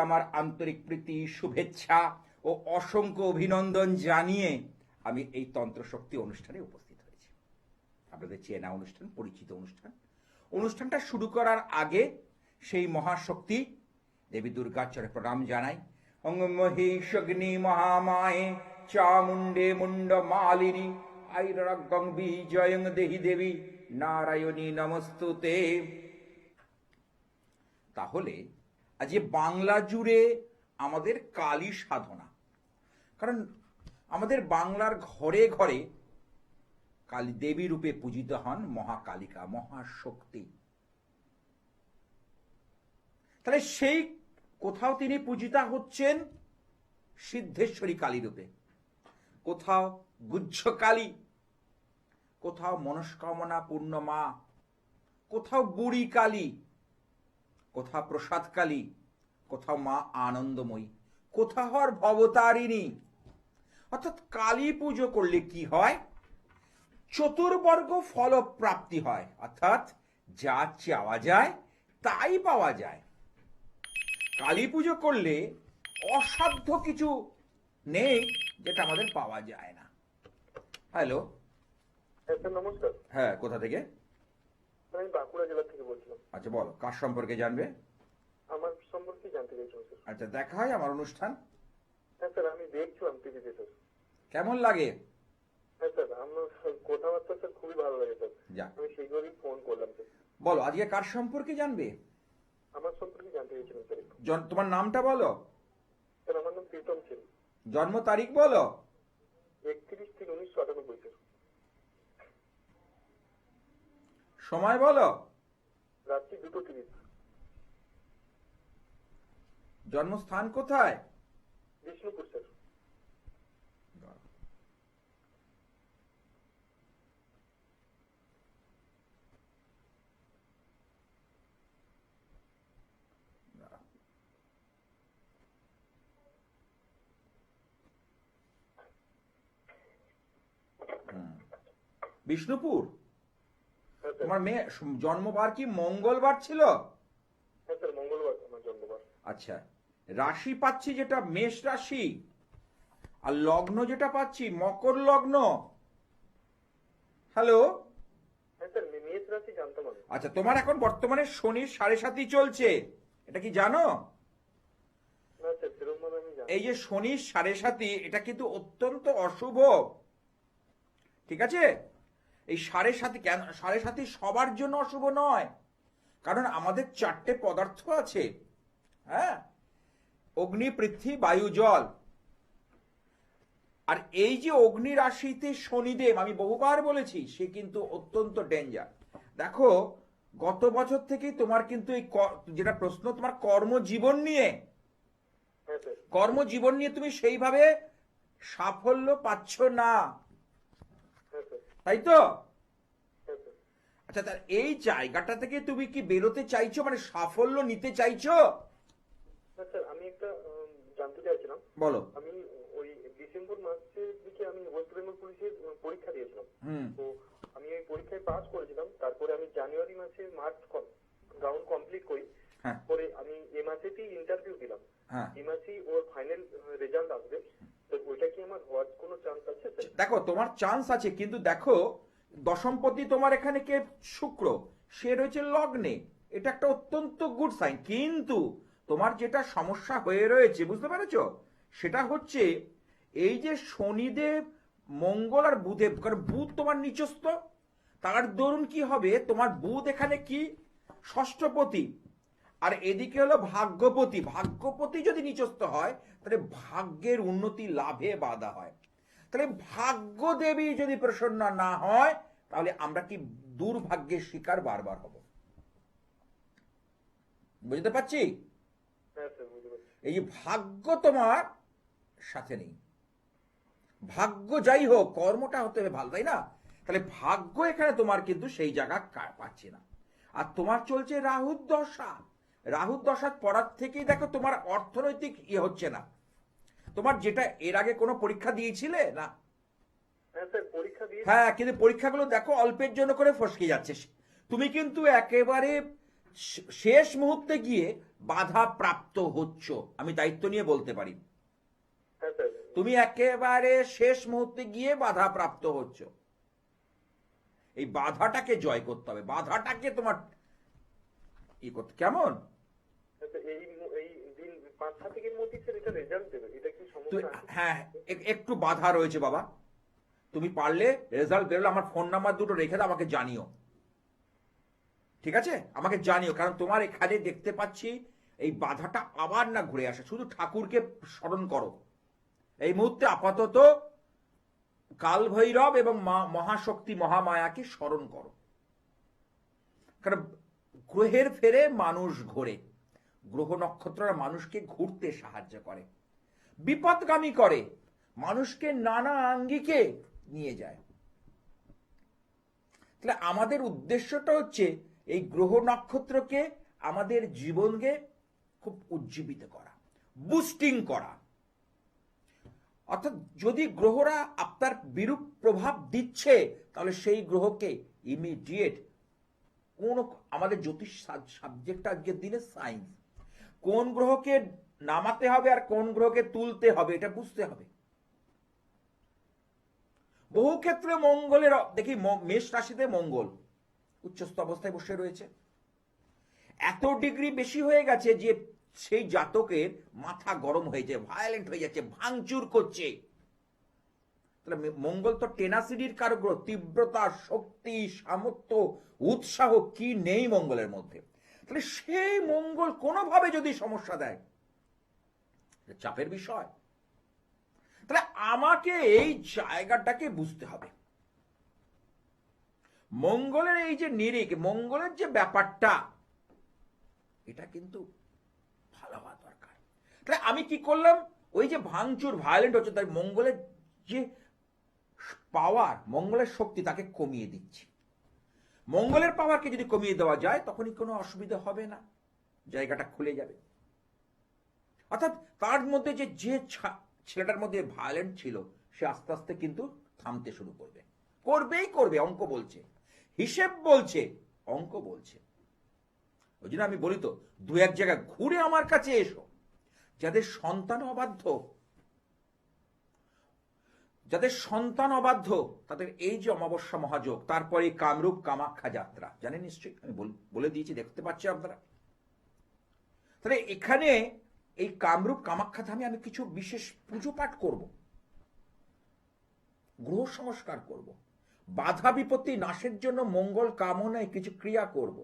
আমার আন্তরিক প্রীতি, শুভেচ্ছা ও অসংখ্য অভিনন্দন জানিয়ে আমি এই তন্ত্রশক্তি অনুষ্ঠানে উপস্থিত হয়েছি। আপনাদের চেনা অনুষ্ঠান, পরিচিত অনুষ্ঠান। অনুষ্ঠানটা শুরু করার আগে সেই মহাশক্তি দেবী দুর্গার চরণে প্রণাম জানাই। অং মহেশগ্নি মহামায়ে চামুণ্ডে মুন্ড মালিনী আইরগং বিজয়ং দেহি দেবী নারায়ণী নমস্তুতে। তাহলে আজ বাংলা জুড়ে আমাদের কালী সাধনা, কারণ আমাদের বাংলার ঘরে ঘরে কালী দেবী রূপে পূজিত হন মহাকালিকা, মহাশক্তি। তাহলে সেই কোথাও তিনি পূজিতা হচ্ছেন সিদ্ধেশ্বরী কালী রূপে, কোথাও গুহ্য কালী, কোথাও মনস্কামনা পূর্ণ মা, কোথাও বুড়ি কালী, কোথাও প্রসাদ কালী, কোথাও মা আনন্দময়ী, কোথাও আর ভবতারিণী। অর্থাৎ কালী পুজো করলে কি হয়? চতুর্বর্গ ফল প্রাপ্তি হয়, অর্থাৎ যা চাওয়া যায় তাই পাওয়া যায়। কালী পুজো করলে অসাধ্য কিছু নেই যেটা আমাদের পাওয়া যায় না। হ্যালো, নমস্কার। হ্যাঁ, কোথা থেকে? আমি বাঁকুড়া জেলা থেকে বলছিলাম। আচ্ছা, বলো, কার সম্পর্কে জানবে? আমার সম্পর্কে জানতে চাইছিলাম স্যার। আচ্ছা, দেখা হয় আমার অনুষ্ঠান? হ্যাঁ স্যার, আমি দেখছিলাম টিভিতে স্যার। কেমন লাগে? হ্যাঁ স্যার, আমার কথাবার্তা স্যার খুবই ভালো লাগে স্যার। যাক, আমি সেইভাবেই ফোন করলাম স্যার। বলো, আজকে কার সম্পর্কে জানবে? আমার সম্পর্কে জানতে চাইছিলাম স্যার। তোমার নামটা বলো। স্যার, আমার নাম প্রীতম ছিল। জন্ম তারিখ বলো। 31/3/1998 স্যার। সময় বলো। রাত্রি 2:30। জন্মস্থান কোথায়? বিষ্ণুপুর স্যার। বিষ্ণুপুর। হ্যাঁ স্যার। তোমার মেয়ে জন্মবার কি মঙ্গলবার ছিল? হ্যাঁ স্যার, মঙ্গলবার আমার জন্মবার। আচ্ছা, রাশি পাচ্ছি যেটা মেষ রাশি, আর লগ্ন যেটা পাচ্ছি মকর লগ্ন। হ্যালো। হ্যাঁ স্যার, মেষ রাশি জানতাম আমি। আচ্ছা, তোমার এখন বর্তমানে শনির 7.5 চলছে, এটা কি জানো? না স্যার, সেরকম ভাবে আমি জানি। এই যে শনির 7.5, এটা কিন্তু অত্যন্ত অশুভ, ঠিক আছে? এই 7.5 কেন 7.5 সবার জন্য অশুভ নয়, কারণ আমাদের 4টে পদার্থ আছে, হ্যাঁ, অগ্নি, পৃথ্বী, বায়ু, জল। আর এই যে অগ্নি রাশিতে শনিদেব, আমি বহুবার বলেছি, সে কিন্তু অত্যন্ত ডেঞ্জার। দেখো, গত বছর থেকেই তোমার কিন্তু এই যেটা প্রশ্ন তোমার কর্মজীবন নিয়ে, হ্যাঁ স্যার। কর্মজীবন নিয়ে তুমি সেইভাবে সাফল্য পাচ্ছ না, হ্যাঁ স্যার। তাই তো? হ্যাঁ স্যার। আচ্ছা, তার এই জায়গাটা থেকে তুমি কি বেরোতে চাইছো, মানে সাফল্য নিতে চাইছো? হ্যাঁ স্যার, আমি একটা জানতে চাইছিলাম। বলো। আমি ওই ডিসেম্বর মাসের দিকে আমি ওয়েস্ট বেঙ্গল পুলিশের পরীক্ষা দিয়েছিলাম। তো আমি ওই পরীক্ষায় পাস করেছিলাম। তারপরে আমি জানুয়ারি মাসে মার্চ রাউন্ড কমপ্লিট করি। পরে আমি এ মাসেতেই ইন্টারভিউ দিলাম। এই মাসেই ওর ফাইনাল রেজাল্ট আসবে। তো ওইটা কি আমার হওয়ার কোনো চান্স আছে স্যার? দেখো, তোমার চান্স আছে, কিন্তু দেখো, দশমপতি তোমার এখানে কে? শুক্র, সে রয়েছে লগ্নে, এটা একটা অত্যন্ত গুড সাইন। কিন্তু তোমার যেটা সমস্যা হয়ে রয়েছে, বুঝতে পেরেছো, সেটা হচ্ছে এই যে শনিদেব, মঙ্গল আর বুধের, কারণ বুধ তোমার নিচস্থ, তার দরুন কি হবে, তোমার বুধ এখানে কি ষষ্ঠপতি, আর এদিকে হলো ভাগ্যপতি। ভাগ্যপতি যদি নিচস্থ হয় তাহলে ভাগ্যের উন্নতি লাভে বাধা হয়। তাহলে ভাগ্য দেবী যদি প্রসন্ন না হয় তাহলে আমরা কি দুর্ভাগ্যের শিকার বারবার হব। বুঝতে পারছি? এই যে ভাগ্য তোমার সাথে নেই, ভাগ্য যাই হোক, কর্মটা হতে হবে ভালো, তাই না? তাহলে ভাগ্য এখানে তোমার কিন্তু সেই জায়গা পাচ্ছি না। আর তোমার চলছে রাহুর দশা। রাহুর দশা পড়ার থেকেই দেখো তোমার অর্থনৈতিক হচ্ছে না। তোমার যেটা এর আগে কোনো পরীক্ষা দিয়েছিলে না? হ্যাঁ, কিন্তু পরীক্ষাগুলো দেখো অল্পের জন্য করে ফসকে যাচ্ছে। তুমি কিন্তু একেবারে শেষ মুহূর্তে গিয়ে বাধা প্রাপ্ত হচ্ছ, আমি দায়িত্ব নিয়ে বলতে পারি। হ্যাঁ স্যার। তুমি একেবারে শেষ মুহূর্তে গিয়ে বাধা প্রাপ্ত হচ্ছ। এই বাধাটাকে জয় করতে হবে, বাধাটাকে তোমার ই করতে, কেমন? এই এই দিন 5-7 দিনের মধ্যে স্যার এটা রেজাল্ট দেবে, এটা কি সমস্যা আছে? হ্যাঁ, একটু বাধা রয়েছে বাবা। তুমি পারলে রেজাল্ট বেরোলে আমার ফোন নাম্বার দুটো রেখে দাও, আমাকে জানিও, ঠিক আছে? আমাকে জানিও, কারণ তোমার এখানে দেখতে পাচ্ছি এই বাধাটা আবার না ঘুরে আসে। শুধু ঠাকুরকে স্মরণ করো এই মুহূর্তে, আপাতত কাল ভৈরব এবং মহাশক্তি মহামায়াকে স্মরণ করো। কারণ গ্রহের ফেরে মানুষ ঘোরে, গ্রহ নক্ষত্ররা মানুষকে ঘুরতে সাহায্য করে, বিপদগামী করে, মানুষকে নানা আঙ্গিকে নিয়ে যায়। তাহলে আমাদের উদ্দেশ্যটা হচ্ছে এই গ্রহ নক্ষত্রকে আমাদের জীবনকে খুব উজ্জীবিত করা, বুস্টিং করা। অর্থাৎ যদি গ্রহরা আপনার বিরূপ প্রভাব দিচ্ছে, তাহলে সেই গ্রহকে ইমিডিয়েট কোন, আমাদের জ্যোতিষ সাবজেক্টটা আজকের দিনে সায়েন্স, কোন গ্রহকে নামাতে হবে আর কোন গ্রহকে তুলতে হবে এটা বুঝতে হবে। বহু ক্ষেত্রে মঙ্গলের দেখি, মেষ রাশিতে মঙ্গল উচ্চস্থ অবস্থায় বসে রয়েছে, এত ডিগ্রি বেশি হয়ে গেছে যে সেই জাতকের মাথা গরম হয়ে যায়, ভায়োলেন্ট হয়ে যাচ্ছে, ভাঙচুর করছে। তাহলে মঙ্গল তো টেনাসিটির কারক গ্রহ, তীব্রতা, শক্তি, সামর্থ্য, উৎসাহ কি নেই মঙ্গলের মধ্যে। তাহলে সেই মঙ্গল কোনোভাবে যদি সমস্যা দেয়, চাপের বিষয়। তাহলে আমাকে এই জায়গাটাকে বুঝতে হবে। মঙ্গলের এই যে নিরিখ, মঙ্গলের যে ব্যাপারটা, এটা কিন্তু ভালো হওয়া দরকার। তাহলে আমি কি করলাম, ওই যে ভাঙচুর ভায়োলেন্ট হচ্ছে, তাই মঙ্গলের যে পাওয়ার, মঙ্গলের শক্তি, তাকে কমিয়ে দিচ্ছি। মঙ্গলের পাওয়ারকে যদি কমিয়ে দেওয়া যায়, তখনই কোনো অসুবিধা হবে না, জায়গাটা খুলে যাবে। অর্থাৎ তার মধ্যে যে ছেলেটার মধ্যে ভায়োলেন্ট ছিল, সে আস্তে আস্তে কিন্তু থামতে শুরু করবে, করবেই করবে। অঙ্ক বলছে, হিসেব বলছে, অঙ্ক বলছে। ওই জন্য আমি বলি তো, দু এক জায়গায় ঘুরে আমার কাছে এসো। যাদের সন্তান অবাধ্য, তাদের এই যে অমাবস্যা মহাযোগ, তারপরে কামরূপ কামাখ্যা যাত্রা, জানেন নিশ্চয়ই, আমি বলে দিয়েছি, দেখতে পাচ্ছি আপনারা। তাহলে এখানে এই কামরূপ কামাখ্যা ধামে আমি কিছু বিশেষ পুজো পাঠ করব, গ্রহ সংস্কার করব, বাধা বিপত্তি নাশের জন্য মঙ্গল কামনায় কিছু ক্রিয়া করব।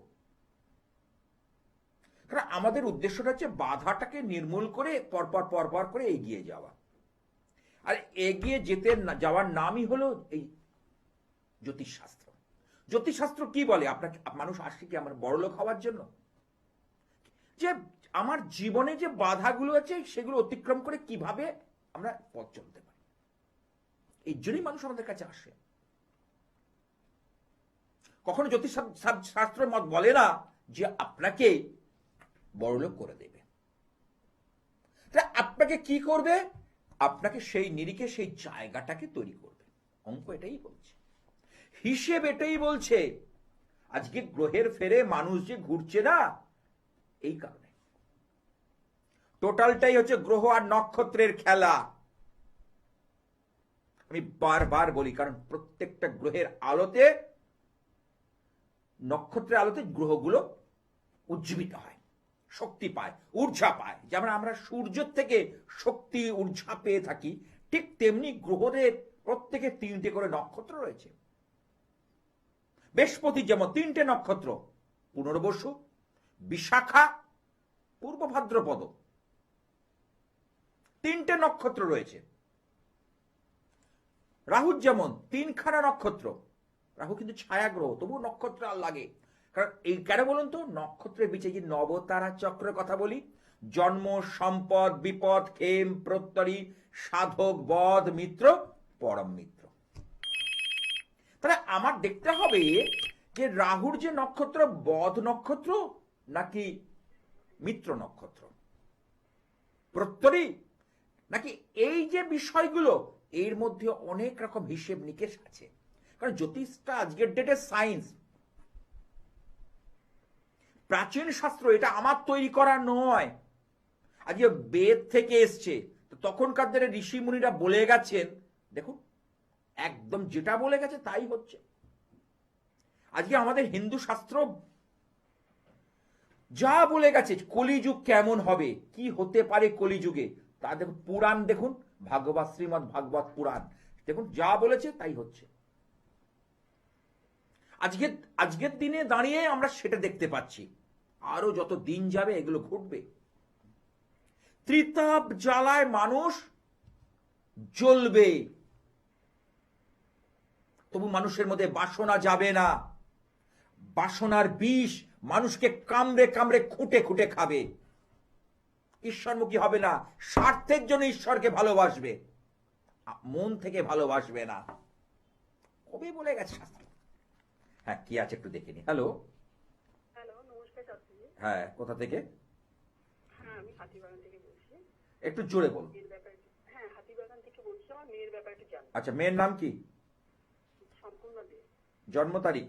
কারণ আমাদের উদ্দেশ্যটা হচ্ছে বাধাটাকে নির্মূল করে পরপর করে এগিয়ে যাওয়া। আর এগিয়ে যাওয়ার নামই হলো এই জ্যোতিষশাস্ত্র। জ্যোতিষশাস্ত্র কি বলে? আপনাকে, মানুষ আসছে কি আমার বড়লোক হওয়ার জন্য? যে আমার জীবনে যে বাধাগুলো আছে, সেগুলো অতিক্রম করে কিভাবে আমরা পথ চলতে পারি, এই জন্যই মানুষ আমাদের কাছে আসে। কখনো জ্যোতিষ শাস্ত্র মত বলে না যে আপনাকে বড়লোক করে দেবে। আপনাকে কি করবে? আপনাকে সেই নিরিখে সেই জায়গাটাকে তৈরি করবে। অঙ্ক এটাই বলছে, হিসেব এটাই বলছে। আজকে গ্রহের ফেরে মানুষ যে ঘুরছে না, এই কারণে। টোটালটাই হচ্ছে গ্রহ আর নক্ষত্রের খেলা। আমি বারবার বলি, কারণ প্রত্যেকটা গ্রহের আলোতে, নক্ষত্রের আলোতে গ্রহগুলো উজ্জীবিত হয়, শক্তি পায়, ঊর্জা পায়। যেমন আমরা সূর্যের থেকে শক্তি ঊর্জা পেয়ে থাকি, ঠিক তেমনি গ্রহের প্রত্যেকে 3টে করে নক্ষত্র রয়েছে। বৃহস্পতি যেমন 3টে নক্ষত্র, পুনর্বসু, বিশাখা, পূর্ব ভাদ্রপদ, 3টে নক্ষত্র রয়েছে। রাহুর যেমন 3খানা নক্ষত্র, রাহু কিন্তু ছায়া গ্রহ, তবু নক্ষত্র আর লাগে। কারণ এই কেন বলুন তো, নক্ষত্রের বিচে যে নবতারা চক্রের কথা বলি, জন্ম, সম্পদ, বিপদ, ক্ষেম, প্রত্যরী, সাধক, বধ, মিত্র, পরম মিত্র। তাহলে আমার দেখতে হবে যে রাহুর যে নক্ষত্র, বধ নক্ষত্র নাকি মিত্র নক্ষত্র, প্রত্যরী নাকি, এই যে বিষয়গুলো, এর মধ্যে অনেক রকম হিসেব নিকেশ আছে। কারণ জ্যোতিষটা আজকের ডেটে সায়েন্স। প্রাচীন শাস্ত্র, এটা আমার তৈরি করা নয়, আজকে বেদ থেকে এসছে। তো তখনকার দিনে ঋষি মুনিরা বলে গেছেন, দেখুন একদম যেটা বলে গেছে তাই হচ্ছে। আজকে আমাদের হিন্দু শাস্ত্র যা বলে গেছে কলিযুগ কেমন হবে, কি হতে পারে কলিযুগে, তা দেখুন, পুরাণ দেখুন, ভাগবত, শ্রীমদ্ ভাগবত পুরাণ দেখুন, যা বলেছে তাই হচ্ছে। আজকের দিনে দাঁড়িয়ে আমরা সেটা দেখতে পাচ্ছি। আরো যত দিন যাবে এগুলো ঘটবে। ত্রিতাপ জ্বালায় মানুষ জ্বলবে, তবু মানুষের মধ্যে বাসনা যাবে না। বাসনার বিষ মানুষকে কামড়ে কামড়ে খুঁটে খুঁটে খাবে। ঈশ্বরমুখী হবে না, স্বার্থের জন্য ঈশ্বরকে ভালোবাসবে, মন থেকে ভালোবাসবে না। কবে বলে গেছে শাস্ত্র। হ্যাঁ, কি আছে একটু দেখে নি। হ্যালো, হ্যালো, নমস্কার চাচি। হ্যাঁ, কোথা থেকে? হ্যাঁ, আমি হাতিবাগান থেকে বলছি। একটু জোরে বলুন। মেয়ের ব্যাপারে, হ্যাঁ হাতিবাগান থেকে বলছি, আমার মেয়ের ব্যাপারে একটু জানতে। আচ্ছা, মেয়ের নাম কি? সম্পূর্ণ দে। জন্ম তারিখ?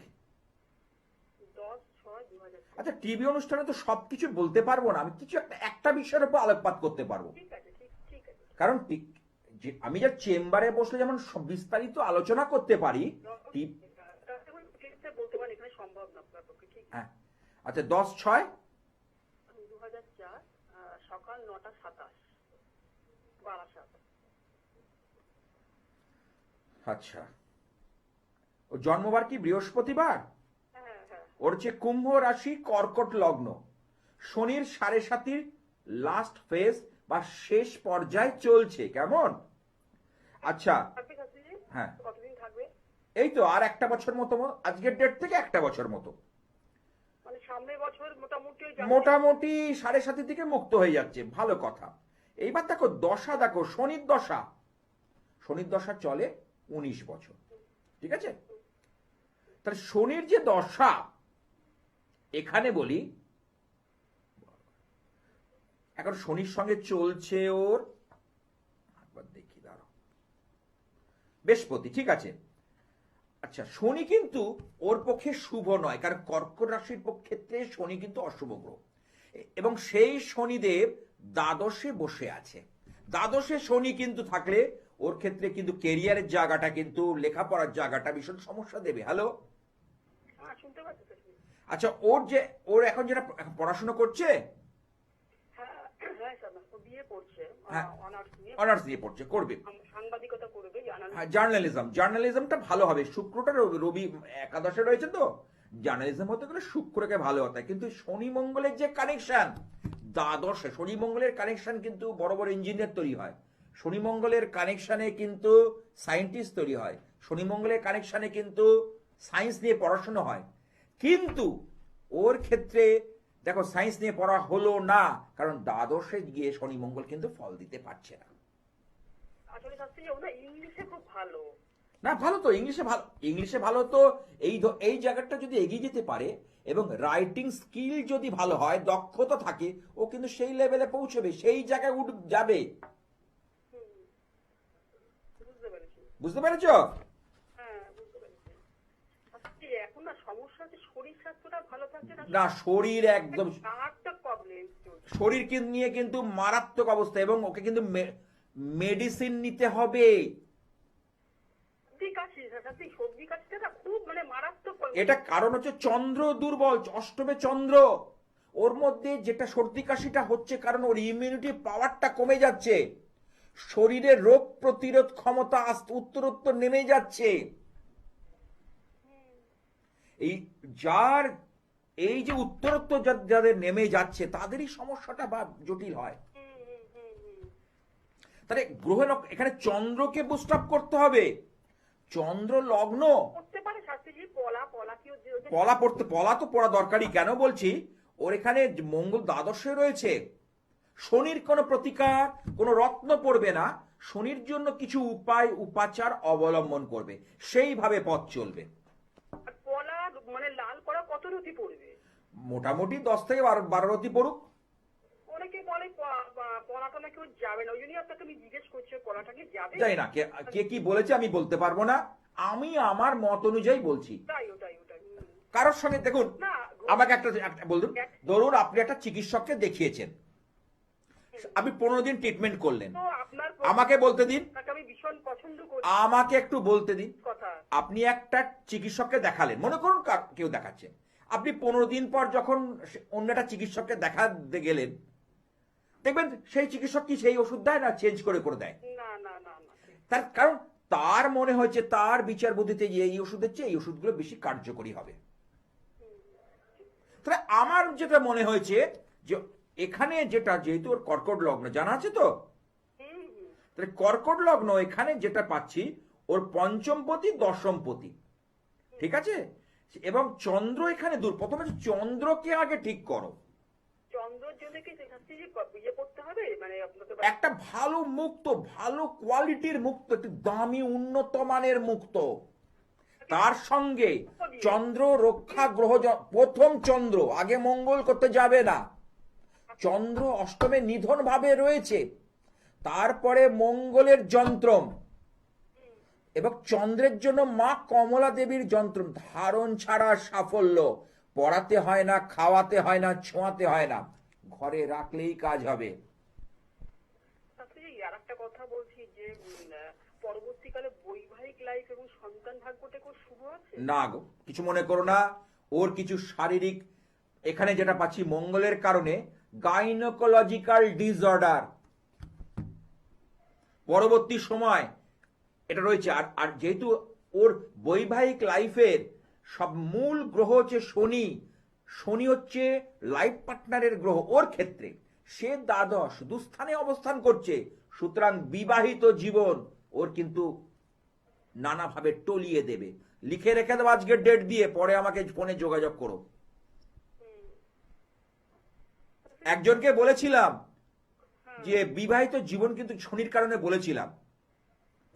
10/6/2004। আচ্ছা, টিভি অনুষ্ঠানে তো সবকিছু বলতে পারবো না, আমি কিছু একটা বিষয়ের উপর আলোকপাত করতে পারবো। ঠিক আছে, ঠিক আছে। কারণ আমি যা চেম্বারে বসলে যেমন বিস্তারিত আলোচনা করতে পারি। বলতে পারেন, এখানে সম্ভব না আপনার পক্ষে, ঠিক? হ্যাঁ, আচ্ছা, 10/6/2004, সকাল 9:27, বারাসাত। আচ্ছা, ও জন্মবার কি বৃহস্পতিবার? হ্যাঁ হ্যাঁ। ওর হচ্ছে কুম্ভ রাশি, কর্কট লগ্ন, শনির 7.5 লাস্ট ফেজ বা শেষ পর্যায়ে চলছে। কেমন? আচ্ছা, থাকবে চাচিজি? হ্যাঁ, কতদিন থাকবে? এই তো আর একটা বছর মতো, আজকের ডেট থেকে একটা বছর মতো, মানে সামনের বছর মোটামুটি মোটামুটি 7.5 থেকে মুক্ত হয়ে যাচ্ছে। ভালো কথা। এইবার দেখো দশা, দেখো শনির দশা, শনির দশা চলে 19 বছর, ঠিক আছে? তাহলে শনির যে দশা, এখানে বলি এখন শনির সঙ্গে চলছে ওর, একবার দেখি দাঁড়াও, বৃহস্পতি, ঠিক আছে। আচ্ছা, শনি কিন্তু ওর পক্ষে শুভ নয়, কারণ কর্কট রাশির ক্ষেত্রে শনি কিন্তু অশুভ গ্রহ, এবং সেই শনিদেব দ্বাদশে বসে আছে। দ্বাদশে শনি কিন্তু থাকলে ওর ক্ষেত্রে কিন্তু কেরিয়ারের জায়গাটা, কিন্তু লেখাপড়ার জায়গাটা ভীষণ সমস্যা দেবে। হ্যালো, শুনতে পাচ্ছি চাচি। আচ্ছা, ওর এখন যেটা পড়াশোনা করছে, হ্যাঁ হ্যাঁ স্যার, ও বিয়ে পড়ছে, হ্যাঁ, অনার্স অনার্স নিয়ে পড়ছে, করবে সাংবাদিকতা করবে, হ্যাঁ, জার্নালিজমটা ভালো হবে। শুক্রটা রবি একাদশে রয়েছে, তো জার্নালিজম হতে গেলে শুক্রকে ভালো হতে হয়। কিন্তু শনি মঙ্গলের যে কানেকশন, দ্বাদশে শনি মঙ্গলের কানেকশন কিন্তু বড় বড় ইঞ্জিনিয়ার তৈরি হয়, শনি মঙ্গলের কানেকশনে কিন্তু সায়েন্টিস্ট তৈরি হয়, শনি মঙ্গলের কানেকশনে কিন্তু সায়েন্স নিয়ে পড়াশোনা হয়। কিন্তু ওর ক্ষেত্রে দেখো সায়েন্স নিয়ে পড়া হলো না, কারণ দ্বাদশে গিয়ে শনি মঙ্গল কিন্তু ফল দিতে পারছে না। আসলে শাস্ত্রী ওরা ইংলিশে খুব ভালো। না, ভালো তো, ইংলিশে ভালো তো, এই জায়গাটা যদি এগিয়ে যেতে পারে এবং রাইটিং স্কিল যদি ভালো হয়, দক্ষতা থাকে, ও কিন্তু সেই লেভেলে পৌঁছবে, সেই জায়গায় যাবে। বুঝতে পেরেছি। বুঝতে পেরেছ? হ্যাঁ, বুঝতে পেরেছি। শাস্ত্রী এখন না সমস্যা হচ্ছে শরীর স্বাস্থ্যটা ভালো থাকছে না, শরীর একদম, একটা প্রবলেম। শরীর নিয়ে কিন্তু মারাত্মক অবস্থা, এবং ওকে কিন্তু মেডিসিন নিতে হবে। সবজি কাশিটা খুব মানে মারাত্মক। এটা কারণ হচ্ছে চন্দ্র দুর্বল, অষ্টমে চন্দ্র। ওর মধ্যে যেটা সর্দি কাশিটা হচ্ছে, কারণ ওর ইমিউনিটি পাওয়ারটা কমে যাচ্ছে, শরীরের রোগ প্রতিরোধ ক্ষমতা উত্তরোত্তর নেমে যাচ্ছে। এই যে উত্তরোত্তর যাদের নেমে যাচ্ছে, তাদেরই সমস্যাটা বা জটিল হয়। তাহলে গ্রহ এখানে চন্দ্রকে বুস্ট আপ করতে হবে। চন্দ্র লগ্ন পলা তো পড়া দরকারই, কেন বলছি, ওর এখানে মঙ্গল দ্বাদশে রয়েছে। শনির কোনো প্রতিকার, কোনো রত্ন পড়বে না, শনির জন্য কিছু উপায় উপাচার অবলম্বন করবে, সেইভাবে পথ চলবে। মানে লাল পড়া কত রতি পড়বে? মোটামুটি 10 থেকে 12 রতি পড়ুক। অনেকে বলে পড়াটা নাকি যাবে না, ওই জন্যই আপনাকে আমি জিজ্ঞেস করছি পড়াটা কি যাবে। যাই না, কে কি বলেছে আমি বলতে পারবো না, আমি আমার মত অনুযায়ী বলছি। ওটাই কারোর সঙ্গে দেখুন, না আমাকে একটা বলুন, ধরুন আপনি একটা চিকিৎসককে দেখিয়েছেন, আপনি 15 দিন ট্রিটমেন্ট করলেন, তো আপনার আমাকে বলতে দিন, আপনাকে আমি ভীষণ পছন্দ করি আমাকে একটু বলতে দিন। কথা। আপনি একটা চিকিৎসককে দেখালেন, মনে করুন কেউ দেখাচ্ছে, আপনি 15 দিন পর যখন অন্য একটা চিকিৎসককে দেখাতে গেলেন, দেখবেন সেই চিকিৎসক কি সেই ওষুধ দেয় না চেঞ্জ করে করে দেয়? না না না না তার কারণ তার মনে হয়েছে, তার বিচার বুদ্ধিতে যে এই ওষুধের চেয়ে এই ওষুধগুলো বেশি কার্যকরী হবে। তাহলে আমার যেটা মনে হয়েছে যে এখানে যেটা, যেহেতু ওর কর্কট লগ্ন জানা আছে তো, তাহলে কর্কট লগ্ন এখানে যেটা পাচ্ছি ওর পঞ্চমপতি দশমপতি, ঠিক আছে, এবং চন্দ্র এখানে দূর। প্রথমে চন্দ্রকে আগে ঠিক করো। চন্দ্রের জন্য কি শাস্ত্রীজি ইয়ে করতে হবে, মানে আপনাকে একটা ভালো মুক্ত, ভালো কোয়ালিটির মুক্ত, একটু দামি উন্নত মানের মুক্ত, তার সঙ্গে চন্দ্র রক্ষা গ্রহ, প্রথম চন্দ্র, আগে মঙ্গল করতে যাবে না, চন্দ্র অষ্টমে নিধন ভাবে রয়েছে, তারপরে মঙ্গলের যন্ত্রম, এবং চন্দ্রের জন্য মা কমলা দেবীর যন্ত্রম, ধারণ ছাড়া সাফল্য, পড়াতে হয় না, খাওয়াতে হয় না, ছোঁয়াতে হয় না, ঘরে রাখলেই কাজ হবে। শাস্ত্রীজি আর একটা কথা বলছি যে পরবর্তীকালে বৈবাহিক লাইফ এবং সন্তান ভাগ্যটা খুব শুভ আছে। না গো, কিছু মনে করো না, ওর কিছু শারীরিক, এখানে যেটা পাচ্ছি মঙ্গলের কারণে গাইনোকোলজিক্যাল ডিসঅর্ডার পরবর্তী সময় এটা রয়েছে। আর যেহেতু ওর বৈবাহিক লাইফের সব মূল গ্রহ হচ্ছে শনি, শনি হচ্ছে লাইফ পার্টনারের গ্রহ ওর ক্ষেত্রে, সে দ্বাদশ দুস্থানে অবস্থান করছে, সুতরাং বিবাহিত জীবন ওর কিন্তু নানাভাবে টলিয়ে দেবে। লিখে রেখে দেবো আজকের ডেট দিয়ে, পরে আমাকে ফোনে যোগাযোগ করো। একজনকে বলেছিলাম যে বিবাহিত জীবন কিন্তু শনির কারণে বলেছিলাম,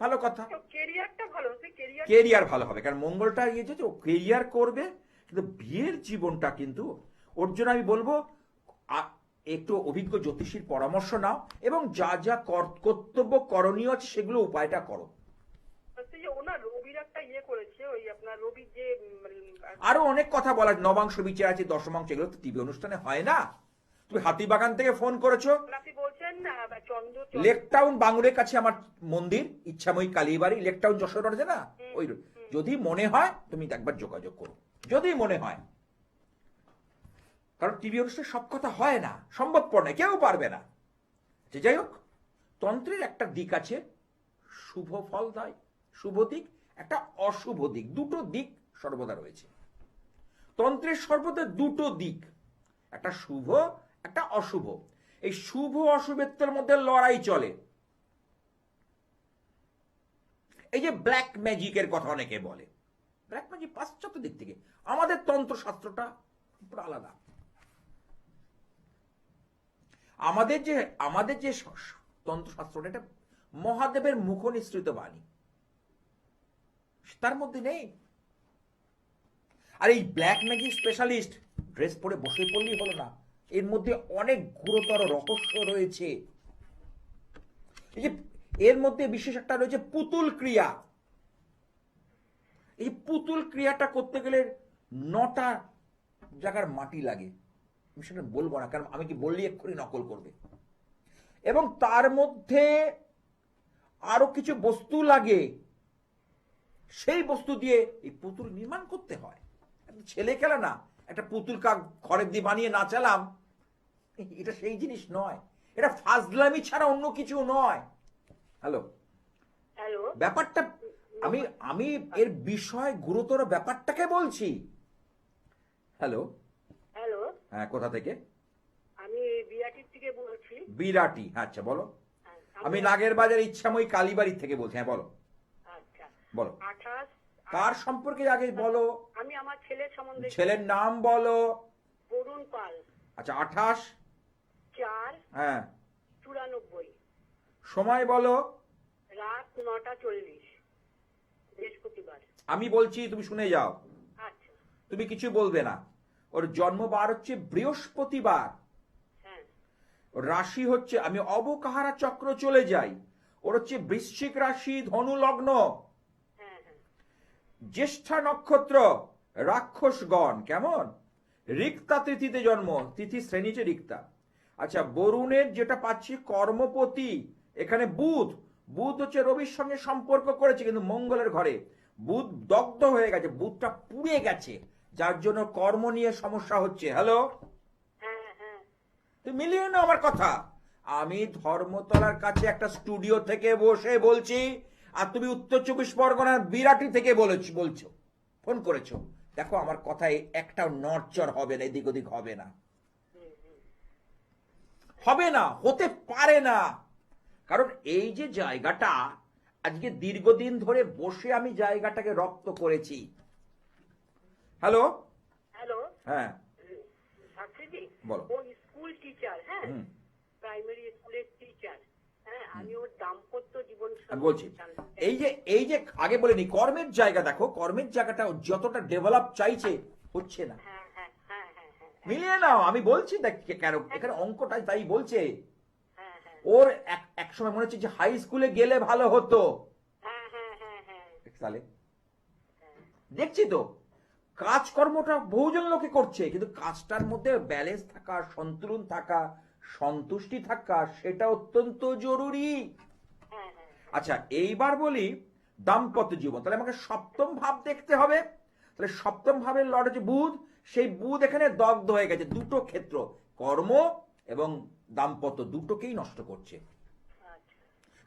ভালো কথা, কেরিয়ারটা ভালো হবে, কেরিয়ার ভালো হবে, কারণ মঙ্গলটা ইয়ে যে ও কেরিয়ার করবে, কিন্তু বিয়ের জীবনটা কিন্তু ওর জন্য আমি বলবো একটু অভিজ্ঞ জ্যোতিষীর পরামর্শ নাও, এবং যা যা কর্তব্য করণীয় আছে সেগুলো উপায়টা করো। ওনার রবির একটা ইয়ে করেছে, ওই আপনার রবি যে আরো অনেক কথা বলার, নবাংশ বিচার আছে, দশমাংশ, এগুলো তো টিভি অনুষ্ঠানে হয় না। তুমি হাতিবাগান থেকে ফোন করেছো, আপনি বলছেন চন্দ্র লেকটাউন বাংলোর কাছে আমার মন্দির, ইচ্ছাময়ী কালীবাড়ি, লেকটাউন যশোর আছে না, ওই যদি মনে হয় তুমি একবার যোগাযোগ করো, যদি মনে হয়, কারণ টিভি অনুষ্ঠানে সব কথা হয় না, সম্ভবপর নয়, কেউ পারবে না। যে যাই হোক, তন্ত্রের একটা দিক আছে শুভ ফল দেয়, শুভ দিক, একটা অশুভ দিক, দুটো দিক সর্বদা রয়েছে তন্ত্রের, সর্বদা দুটো দিক, একটা শুভ একটা অশুভ। এই শুভ অশুভের মধ্যে লড়াই চলে। এই যে ব্ল্যাক ম্যাজিকের কথা অনেকে বলে, ব্ল্যাক ম্যাজিক পাশ্চাত্য দিক থেকে, আমাদের তন্ত্র শাস্ত্রটা পুরো আলাদা। আমাদের যে তন্ত্রশাস্ত্রটা, এটা মহাদেবের মুখ নিঃসৃত বাণী, তার মধ্যে নেই। আর এই ব্ল্যাক ম্যাজিক স্পেশালিস্ট ড্রেস পরে বসে পড়লেই হলো না, এর মধ্যে অনেক গুরুতর রহস্য রয়েছে। এই যে এর মধ্যে বিশেষ একটা রয়েছে পুতুল ক্রিয়া। এই পুতুল ক্রিয়াটা করতে গেলে 9টা জায়গার মাটি লাগে, আমি সেটা বলবো না, কারণ আমি কি বললি এক্ষুনি নকল করবে। এবং তার মধ্যে আরো কিছু বস্তু লাগে, সেই বস্তু দিয়ে এই পুতুল নির্মাণ করতে হয়। ছেলে খেলা না, একটা পুতুল ঘরের দিয়ে বানিয়ে নাচালাম, এটা সেই জিনিস নয়, এটা ফাজলামি ছাড়া অন্য কিছু নয়। হ্যালো, ব্যাপারটা আমি এর বিষয় গুরুতর ব্যাপারটাকে বলছি। হ্যালো, হ্যাঁ, কোথা থেকে? আমি বিরাটি থেকে বলছি। বিরাটি, আচ্ছা বলো। আমি নাগের বাজার ইচ্ছাময়ী কালীবাড়ি থেকে বলছি, হ্যাঁ বলো। আচ্ছা বলো, 28 কার সম্পর্কে আগে বলো? আমি আমার ছেলের সম্বন্ধে। ছেলের নাম বলো। বরুণ পাল। আচ্ছা, 28/4, হ্যাঁ, 94। সময় বলো। রাত 9:40, বৃহস্পতিবার। আমি বলছি, তুমি শুনে যাও। আচ্ছা, তুমি কিছু বলবে না। ওর জন্মবার হচ্ছে বৃহস্পতিবার, হ্যাঁ। ওর রাশি হচ্ছে, আমি অবকাহারা চক্র চলে যাই, ওর হচ্ছে বৃশ্চিক রাশি, ধনু লগ্ন, হ্যাঁ হ্যাঁ। জ্যেষ্ঠা নক্ষত্র, রাক্ষসগণ, কেমন রিক্তা তিথিতে জন্ম, তিথি শ্রেণী হচ্ছে রিক্তা। আচ্ছা, বরুণের যেটা পাচ্ছি কর্মপতি, এখানে বুধ, বুধ হচ্ছে রবির সঙ্গে সম্পর্ক করেছে কিন্তু মঙ্গলের ঘরে, বুধ দগ্ধ হয়ে গেছে, বুধটা পুড়ে গেছে, যার জন্য কর্ম নিয়ে সমস্যা হচ্ছে। হ্যালো, হ্যাঁ হ্যাঁ তুমি মিলিয়ে নাও আমার কথা। আমি ধর্মতলার কাছে একটা স্টুডিও থেকে বসে বলছি, আর তুমি উত্তর 24 পরগনার বিরাটি থেকে বলছো, ফোন করেছো। দেখো আমার কথায় একটা নড়চড় হবে না, এদিক ওদিক হবে না, হবে না, হতে পারে না। কারণ এই যে জায়গাটা আজকে দীর্ঘদিন ধরে বসে আমি জায়গাটাকে রপ্ত করেছি। হ্যালো, হ্যালো হ্যাঁ শাস্ত্রীজি, বলো। ও স্কুল টিচার, হ্যাঁ প্রাইমারি স্কুলের টিচার, হ্যাঁ আমি ওর দাম্পত্য জীবন আমি বলছি, এই যে আগে বলিনি কর্মের জায়গা, দেখো কর্মের জায়গাটা যতটা ডেভেলপ চাইছে হচ্ছে না। হ্যাঁ হ্যাঁ হ্যাঁ হ্যাঁ হ্যাঁ মিলিয়ে নাও, আমি বলছি দেখ কেন এখানে অঙ্কটাই তাই বলছে। হ্যাঁ হ্যাঁ ওর এক সময় মনে হচ্ছে যে হাই স্কুলে গেলে ভালো হতো, হ্যাঁ হ্যাঁ হ্যাঁ হ্যাঁ তাহলে দেখছি তো কাজকর্মটা বহুজন লোকে করছে, কিন্তু কাজটার মধ্যে ব্যালেন্স থাকা, সন্তুলন থাকা, সন্তুষ্টি থাকা, সেটা অত্যন্ত জরুরি। হ্যাঁ হ্যাঁ আচ্ছা, এইবার বলি দাম্পত্য জীবন, তাহলে আমাকে সপ্তম ভাব দেখতে হবে। তাহলে সপ্তম ভাবের লর্ড হচ্ছে বুধ, সেই বুধ এখানে দগ্ধ হয়ে গেছে, দুটো ক্ষেত্র কর্ম এবং দাম্পত্য দুটোকেই নষ্ট করছে। আচ্ছা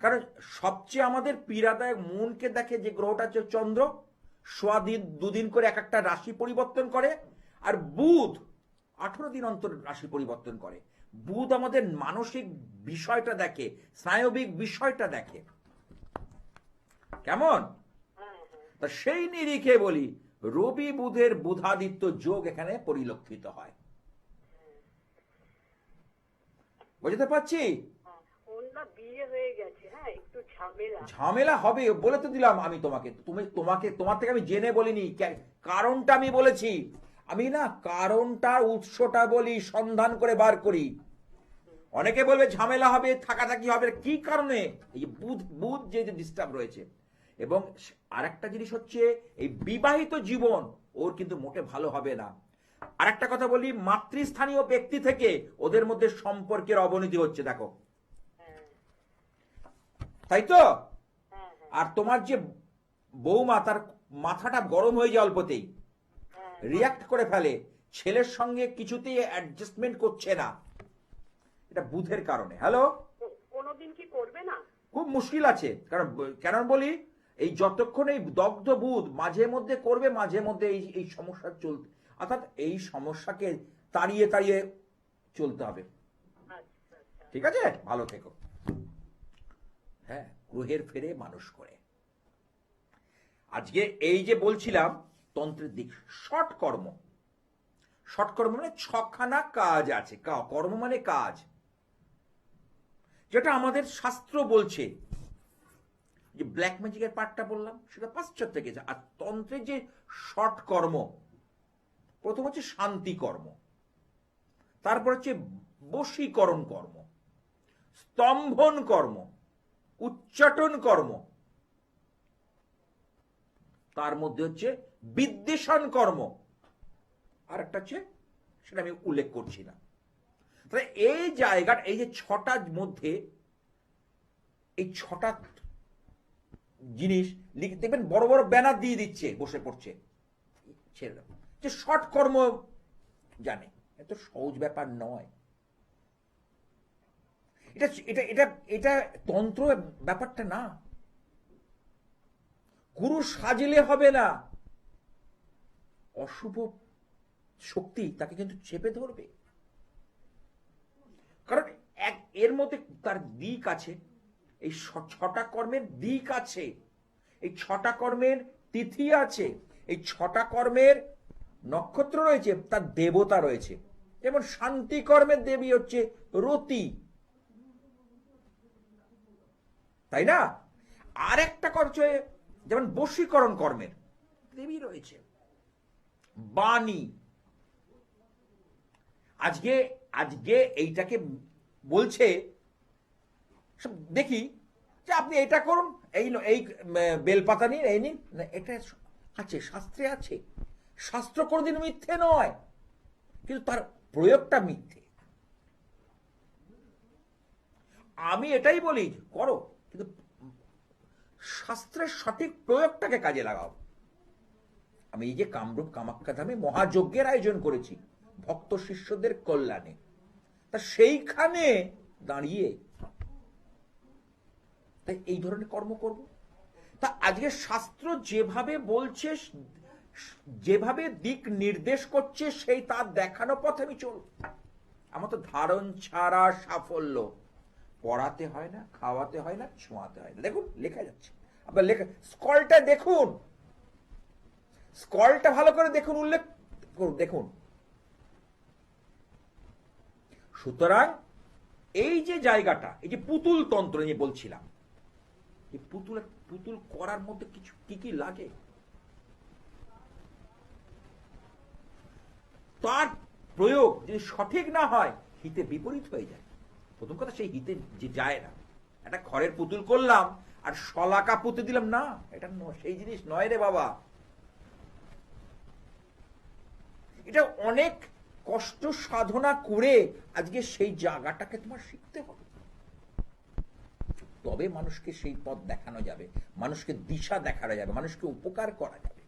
কারণ সবচেয়ে আমাদের পীড়াদায়ক মনকে দেখে যে গ্রহটা হচ্ছে চন্দ্র, দুদিন করে এক একটা রাশি পরিবর্তন করে, আর বুধ 18 দিন অন্তর রাশি পরিবর্তন করে। বুধ আমাদের মানসিক বিষয়টা দেখে, স্নায়বিক বিষয়টা দেখে, কেমন? তা সেই নিরিখে বলি রবি বুধের বুধাদিত্য যোগ এখানে পরিলক্ষিত হয়। বুঝতে পারছি? ওর না বিয়ে হয়ে গেছে, হ্যাঁ একটু ঝামেলা। ঝামেলা হবে বলে তো দিলাম আমি তোমাকে, তোমার থেকে আমি জেনে বলিনি, কারণটা আমি বলেছি। আমি না কারণটার উৎসটা বলি, সন্ধান করে বার করি। অনেকে বলবে ঝামেলা হবে, থাকাথাকি হবে, কি কারণে? এই যে বুধ যে ডিস্টার্ব রয়েছে। এবং আরেকটা জিনিস হচ্ছে এই বিবাহিত জীবন ওর কিন্তু মোটে ভালো হবে না। আরেকটা কথা বলি, মাতৃস্থানীয় ব্যক্তি থেকে ওদের মধ্যে সম্পর্কের অবনতি হচ্ছে, দেখো, তাই তো? আর তোমার যে বৌমা, তার মাথাটা গরম হয়ে যায় অল্পতেই, রিয়াক্ট করে ফেলে, ছেলের সঙ্গে কিছুতেই অ্যাডজাস্টমেন্ট করছে না, এটা বুধের কারণে। হ্যালো, কোনোদিন কি করবে না? খুব মুশকিল আছে। কেন বলি, এই যতক্ষণ এই দগ্ধ বুধ মাঝে মধ্যে করবে, মাঝে মধ্যে এই সমস্যা চলতে, অর্থাৎ এই সমস্যাকে তাড়িয়ে তাড়িয়ে চলতে হবে। ঠিক আছে, ভালো থেকো। হ্যাঁ, গ্রহের ফেরে মানুষ করে। আজকে এই যে বলছিলাম তন্ত্রের দিক, শর্ট কর্ম মানে 6খানা কাজ আছে। কর্ম মানে কাজ, যেটা আমাদের শাস্ত্র বলছে। যে ব্ল্যাক ম্যাজিকের পার্টটা বললাম সেটা পাশ্চাত্য থেকে, আর তন্ত্রের যে শর্ট কর্ম, প্রথম হচ্ছে শান্তি কর্ম, তারপর হচ্ছে বশীকরণ কর্ম, স্তম্ভন কর্ম, উচ্চাটন কর্ম, তার মধ্যে হচ্ছে বিদ্বেষণ কর্ম, আর একটা হচ্ছে সেটা আমি উল্লেখ করছি না। তাহলে এই জায়গার এই যে 6টার মধ্যে এই 6টা জিনিস দেখবেন বড় বড় ব্যানার দিয়ে দিচ্ছে, বসে পড়ছে ছেলেরা, যে শর্ট কর্ম জানে। এত সহজ ব্যাপার নয় এটা, এটা এটা এটা তন্ত্র ব্যাপারটা না। গুরু সাজলে হবে না, অশুভ শক্তি তাকে কিন্তু চেপে ধরবে। কারণ এর মধ্যে তার দিক আছে, এই 6টা কর্মের দিক আছে, এই 6টা কর্মের তিথি আছে, এই 6টা কর্মের নক্ষত্র রয়েছে, তার দেবতা রয়েছে। যেমন শান্তি কর্মের দেবী হচ্ছে রতি, তাই না? আর একটা করছে যেমন বশীকরণ কর্মের দেবী রয়েছে বাণী। আজকে এইটাকে বলছে, দেখি যে আপনি এটা করুন, এই বেলপাতা নিন, এই নিন, এটা আছে শাস্ত্রে আছে। শাস্ত্র কোনদিন মিথ্যে নয়, কিন্তু তার প্রয়োগটা মিথ্যে। আমি এটাই বলি করো, কিন্তু শাস্ত্রের সঠিক প্রয়োগটাকে কাজে লাগাও। আমি এই যে কামরূপ কামাখ্যা ধামে মহাযজ্ঞের আয়োজন করেছি ভক্ত শিষ্যদের কল্যাণে, তা সেইখানে দাঁড়িয়ে তাই এই ধরনের কর্ম করব। তা আজকে শাস্ত্র যেভাবে বলছে, যেভাবে দিক নির্দেশ করছে, সেই তার দেখানো পথে আমি চলব। আমার তো ধারণ ছাড়া সাফল্য পড়াতে হয় না, খাওয়াতে হয় না, ছোঁয়াতে হয় না। দেখুন লেখা যাচ্ছে, আপনার লেখা স্কলটা দেখুন, স্কলটা ভালো করে দেখুন, উল্লেখ করুন, দেখুন। সুতরাং এই যে জায়গাটা, এই যে পুতুল তন্ত্র নিয়ে বলছিলাম, এই পুতুল করার মধ্যে কিছু কি কি লাগে, তার প্রয়োগ যদি সঠিক না হয় হিতে বিপরীত হয়ে যায়। প্রথম কথা, সেই হিতে যে যায় না। একটা খড়ের পুতুল করলাম আর শলাকা পুঁতে দিলাম, না, এটা সেই জিনিস নয় রে বাবা। এটা অনেক কষ্ট সাধনা করে আজকে সেই জায়গাটাকে তোমার শিখতে হবে, তবে মানুষকে সেই পথ দেখানো যাবে, মানুষকে দিশা দেখানো যাবে, মানুষকে উপকার করা যাবে।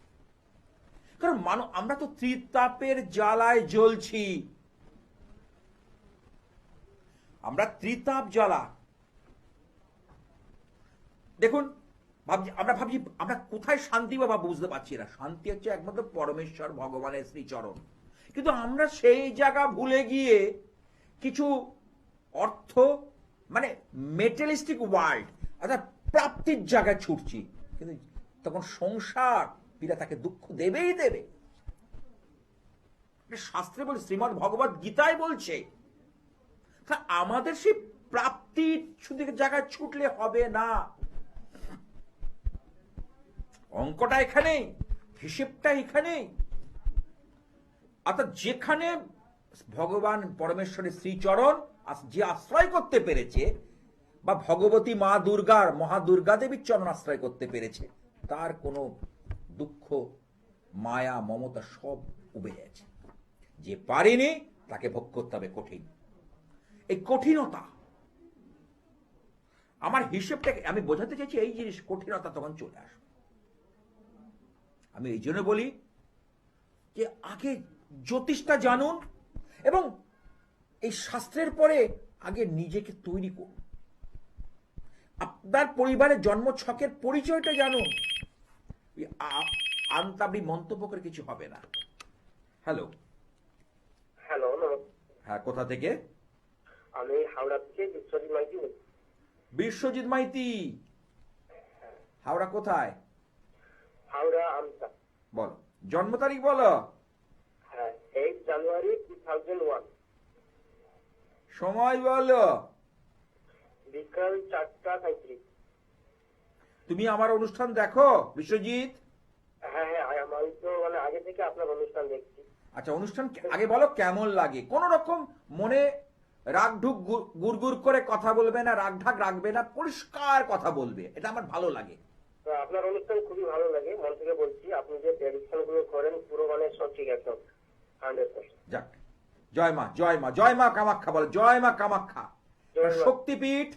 কারণ আমরা তো ত্রিতাপের জ্বালায় জ্বলছি, আমরা ত্রিতাপ জ্বালা। দেখুন আমরা ভাবছি আমরা কোথায় শান্তি বাবা বুঝতে পারছি না। শান্তি হচ্ছে একমাত্র পরমেশ্বর ভগবানের শ্রীচরণ, কিন্তু আমরা সেই জায়গা ভুলে গিয়ে কিছু অর্থ মানে মেটেরিয়ালিস্টিক ওয়ার্ল্ড অর্থাৎ প্রাপ্তির জায়গায় ছুটছি, কিন্তু তখন সংসার পীড়া তাকে দুঃখ দেবেই দেবে। শাস্ত্রে বলে, শ্রীমদ্ ভগবত গীতায় বলছে, আমাদের সেই প্রাপ্তির জায়গায় ছুটলে হবে না। অঙ্কটা এখানেই, হিসেবটা এখানেই। অর্থাৎ যেখানে ভগবান পরমেশ্বরের শ্রীচরণ যে আশ্রয় করতে পেরেছে, বা ভগবতী মা দুর্গার মহা দুর্গা দেবীর চরণ আশ্রয় করতে পেরেছে, তার কোনো দুঃখ মায়া মমতা সব উবে গেছে। যে পারেনি তাকে ভোগ করতে হবে কঠিন। এই কঠিনতা, আমার হিসেবটাকে আমি বোঝাতে চাইছি, এই জিনিস কঠিনতা তখন চলে আসবে। আমি এই জন্য বলি যে আগে জ্যোতিষটা জানুন, এবং এই শাস্ত্রের পরে আগে নিজেকে তৈরি করুন। আপনার পরিবারের জন্ম ছকের পরিচয়টা জানুন। আন্তাবি মন্তব্য করে কিছু হবে না। হ্যালো। হ্যালো। হ্যাঁ, কোথা থেকে? আমি হাওড়া থেকে বিশ্বজিৎ মাইতি। বিশ্বজিৎ মাইতি, হাওড়া কোথায়? হাওড়া আমতা। বলো, জন্ম তারিখ বলো। হ্যাঁ, 8 জানুয়ারি 2001। সময় বলো। বিকাল 4:35। তুমি আমার অনুষ্ঠান দেখো বিশ্বজিৎ? হ্যাঁ হ্যাঁ, আমি তো মানে আগে থেকে আপনার অনুষ্ঠান দেখছি। আচ্ছা, অনুষ্ঠান আগে বলো কেমন লাগে। কোন রকম মনে রাগ ঢুক গুড় করে কথা বলবে না, রাগ ঢাক রাখবে না, পরিষ্কার কথা বলবে, এটা আমার ভালো লাগে। তো আপনার অনুষ্ঠান খুবই ভালো লাগে, মন থেকে বলছি। আপনি যে প্রেডিকশন গুলো করেন পুরো মানে সঠিক, একদম 100%। যাক, জয় মা, জয় মা, জয় মা কামাখ্যা বলো, জয় মা কামাখ্যা। শক্তিপীঠ,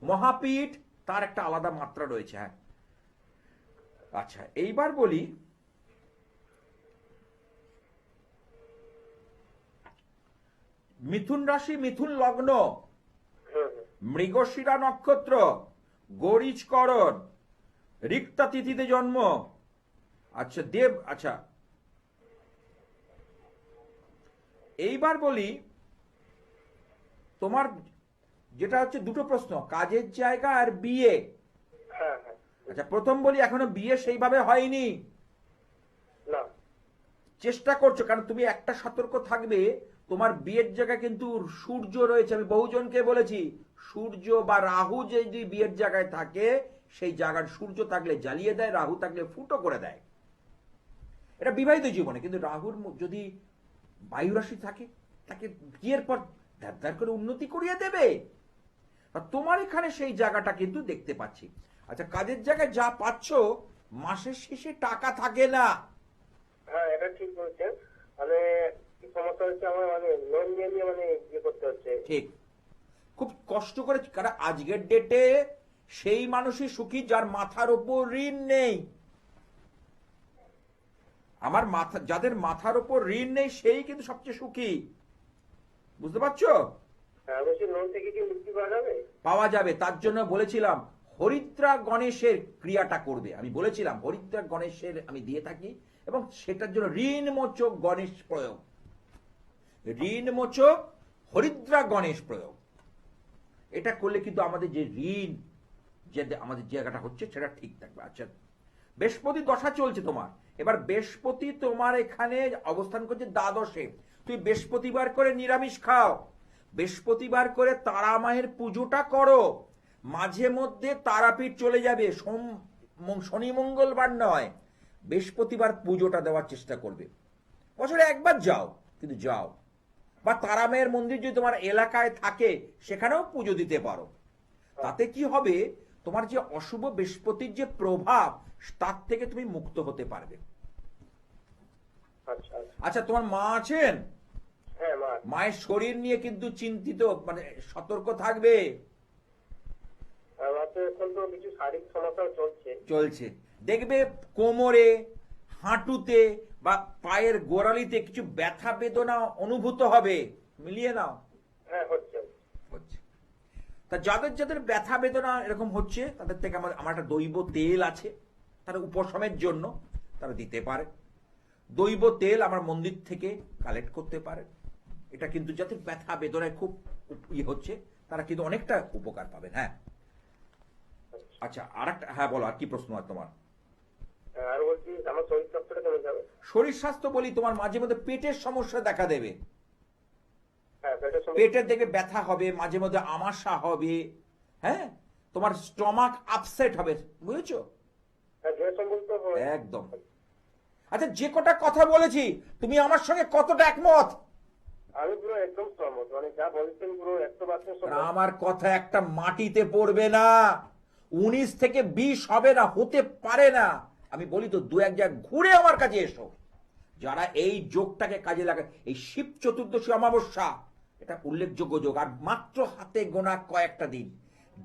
মহাপীঠ, তার একটা আলাদা মাত্রা রয়েছে। হ্যাঁ, আচ্ছা, এইবার বলি মিথুন রাশি, মিথুন লগ্ন, মৃগশিরা নক্ষত্র, গরিচকরণ, রিক্তা তিথিতে জন্ম। আচ্ছা দেব, আচ্ছা এইবার বলি তোমার যেটা হচ্ছে দুটো প্রশ্ন, কাজের জায়গা আর বিয়ে। আচ্ছা, প্রথম বলি এখনো বিয়ে সেইভাবে হয়নি, চেষ্টা করছো। কারণ তুমি একটা সতর্ক থাকবে, তোমার বিয়ের জায়গায় কিন্তু সূর্য রয়েছে। আমি বহুজনকে বলেছি, সূর্য বা রাহু যদি বিয়ের জায়গায় থাকে, সেই জায়গার সূর্য থাকলে জ্বালিয়ে দেয়, রাহু থাকলে ফুটো করে দেয়। এটা বিবাহিত জীবনে। কিন্তু রাহুর যদি বায়ু রাশি থাকে, তাকে বিয়ের পর ধার করে উন্নতি করিয়ে দেবে। তোমার এখানে সেই জায়গাটা কিন্তু দেখতে পাচ্ছি। আচ্ছা, কাজের জায়গায় যা পাচ্ছ, মাসের শেষে টাকা থাকে না। হ্যাঁ, এটা ঠিক বলছেন। মানে সমস্যা হচ্ছে আমার, মানে লোন নিয়ে নিয়ে মানে ইয়ে করতে হচ্ছে। ঠিক, খুব কষ্ট করে, কারণ আজকের ডেটে সেই মানুষই সুখী যার মাথার উপর ঋণ নেই। আমার মাথা, যাদের মাথার উপর ঋণ নেই সেই কিন্তু সবচেয়ে সুখী, বুঝতে পারছো? হ্যাঁ, অবশ্যই লোন থেকে কি মুক্তি পাওয়া যাবে? পাওয়া যাবে, তার জন্য বলেছিলাম হরিদ্রা গণেশের ক্রিয়াটা করবে। আমি বলেছিলাম হরিদ্রা গণেশের আমি দিয়ে থাকি, এবং সেটার জন্য ঋণ মোচক গণেশ প্রয়োগ, ঋণ মোচক হরিদ্রা গণেশ প্রয়োগ, এটা করলে কিন্তু আমাদের যে ঋণ, যে আমাদের জায়গাটা হচ্ছে সেটা ঠিক থাকবে। আচ্ছা, বৃহস্পতি দশা চলছে তোমার, এবার বৃহস্পতি তোমার এখানে অবস্থান করছে দ্বাদশে। তুই বৃহস্পতিবার করে নিরামিষ খাও, বৃহস্পতিবার করে তারা মায়ের পুজোটা করো, মাঝে মধ্যে তারাপীঠ চলে যাবে, শনি মঙ্গলবার নয়, বৃহস্পতিবার পুজোটা দেওয়ার চেষ্টা করবে। বছরে একবার যাও, কিন্তু যাও। বা তারা মায়ের মন্দির যদি তোমার এলাকায় থাকে সেখানেও পুজো দিতে পারো। তাতে কি হবে, তোমার যে অশুভ বৃহস্পতির যে প্রভাব, তার থেকে তুমি মুক্ত হতে পারবে। আচ্ছা আচ্ছা। আচ্ছা, তোমার মা আছেন? হ্যাঁ, মা। মায়ের শরীর নিয়ে কিন্তু চিন্তিত, মানে সতর্ক থাকবে। আমার তো এখন তো কিছু শারীরিক সমস্যা চলছে, দেখবে কোমরে, হাঁটুতে বা পায়ের গোড়ালিতে কিছু ব্যথা বেদনা অনুভূত হবে। মিলিয়ে নাও। হ্যাঁ, হচ্ছে। তা যাদের যাদের ব্যথা বেদনা এরকম হচ্ছে, তাদের থেকে আমার একটা দৈব তেল আছে, তারা উপশমের জন্য তারা দিতে পারে। দৈব তেল আমার মন্দির থেকে কালেক্ট করতে পারে। এটা কিন্তু যাদের ব্যথা বেদনায় খুব হচ্ছে, তারা কিন্তু অনেকটা উপকার পাবেন। হ্যাঁ, আচ্ছা, আর একটা, হ্যাঁ বলো, আর কি প্রশ্ন আছে তোমার? আর বলছি আমার শরীর স্বাস্থ্যটা কেমন যাবে? শরীর স্বাস্থ্য বলি, তোমার মাঝে মধ্যে পেটের সমস্যা দেখা দেবে। হ্যাঁ, পেটের দেখবে ব্যথা হবে, মাঝে মধ্যে আমাশা হবে, হ্যাঁ, তোমার স্টমাক আপসেট হবে, বুঝেছো? একদম। আচ্ছা, যে কটা কথা বলেছি তুমি আমার সঙ্গে কতটা একমত? আমি পুরো একদম সহমত, মানে যা বলছেন পুরো 100%। আমার কথা একটা মাটিতে পড়বে না, 19 থেকে 20 হবে না, হতে পারে না। আমি বলি তো, দু এক জায়গায় ঘুরে আমার কাছে এসো। যারা এই যোগটাকে কাজে লাগায়, এই শিব চতুর্দশী অমাবস্যা, এটা উল্লেখযোগ্য যোগ, আর মাত্র হাতে গোনা কয়েকটা দিন।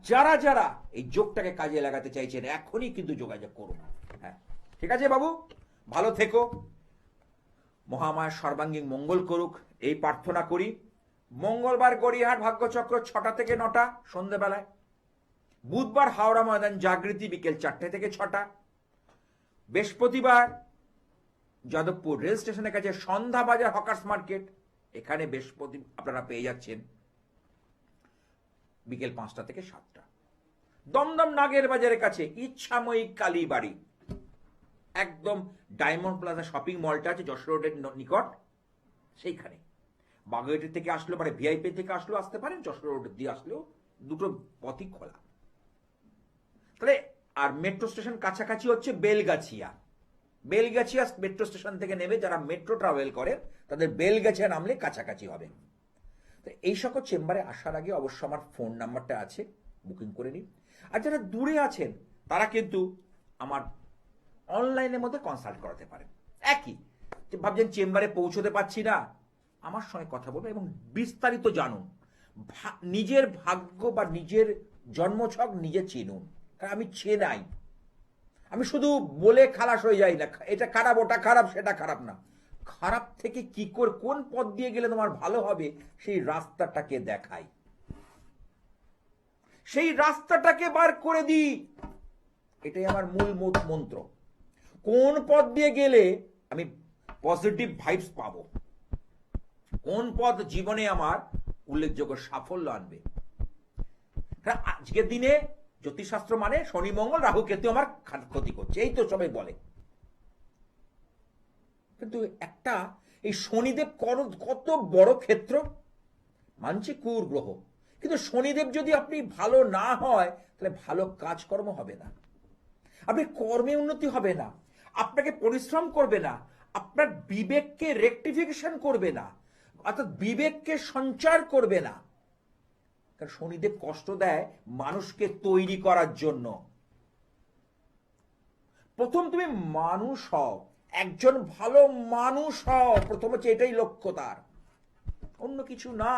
যারা যারা এই যোগটাকে কাজে লাগাতে চাইছেন এখনই কিন্তু যোগাযোগ করুন। হ্যাঁ, ঠিক আছে বাবু, ভালো থেকো, মহামায়া সর্বাঙ্গীন মঙ্গল করুক, এই প্রার্থনা করি। মঙ্গলবার গড়িয়াহাট ভাগ্যচক্র 6টা থেকে 9টা সন্ধ্যেবেলায়, বুধবার হাওড়া ময়দান জাগৃতি বিকেল 4টে থেকে 6টা, বৃহস্পতিবার যাদবপুর রেল স্টেশনের কাছে সন্ধ্যা বাজার হকার্স মার্কেট, এখানে বৃহস্পতি আপনারা পেয়ে যাচ্ছেন বিকেল 5টা থেকে 7টা। দমদম নাগের বাজারের কাছে ইচ্ছাময়ী কালী বাড়ি, একদম ডায়মন্ড প্লাজা শপিং মলটা আছে যশোর রোডের নিকট, সেইখানে। বাগুইয়াটি থেকে আসলো, মানে ভিআইপি থেকে আসলেও আসতে পারেন, যশোর রোড দিয়ে আসলেও, দুটো পথই খোলা। তাহলে আর মেট্রো স্টেশন কাছাকাছি হচ্ছে বেলগাছিয়া। বেলগাছিয়া মেট্রো স্টেশন থেকে নেবে যারা মেট্রো ট্রাভেল করে, তাদের বেলগাছিয়া নামলে কাছাকাছি হবে। তো এই সকল চেম্বারে আসার আগে অবশ্য আমার ফোন নাম্বারটা আছে, বুকিং করে নিন। আর যারা দূরে আছেন তারা কিন্তু আমার অনলাইনের মধ্যে কনসাল্ট করাতে পারেন। একই যে ভাবছেন চেম্বারে পৌঁছতে পারছি না, আমার সঙ্গে কথা বলবেন এবং বিস্তারিত জানুন। নিজের ভাগ্য বা নিজের জন্মছক নিজে চিনুন, কারণ আমি চেনাই। আমি শুধু বলে খালাস হয়ে যাই না, এটা খারাপ, ওটা খারাপ, সেটা খারাপ না। খারাপ থেকে কি করে, কোন পথ দিয়ে গেলে তোমার ভালো হবে, সেই রাস্তাটাকে দেখাই, সেই রাস্তাটাকে বার করে দিই। এটাই আমার মূল মন্ত্র। কোন পথ দিয়ে গেলে আমি পজিটিভ ভাইবস পাবো, কোন পথ জীবনে আমার উল্লেখযোগ্য সাফল্য আনবে। আজকের দিনে জ্যোতিষশাস্ত্র মানে শনি মঙ্গল রাহু কেতু আমার ক্ষতি করছে, এই তো সবাই বলে। কিন্তু একটা এই শনিদেব কত বড় ক্ষেত্র, মানছি কুর গ্রহ, কিন্তু শনিদেব যদি আপনি ভালো না হয় তাহলে ভালো কাজকর্ম হবে না, আপনি কর্মে উন্নতি হবে না, আপনাকে পরিশ্রম করবে না, আপনার বিবেককে রেকটিফিকেশন করবে না, অর্থাৎ বিবেককে সঞ্চার করবে না। কারণ শনিদেব কষ্ট দেয় মানুষকে তৈরি করার জন্য। প্রথম তুমি মানুষ হও, একজন ভালো মানুষ হও, প্রথম হচ্ছে এটাই লক্ষ্য তার। অন্য কিছু না।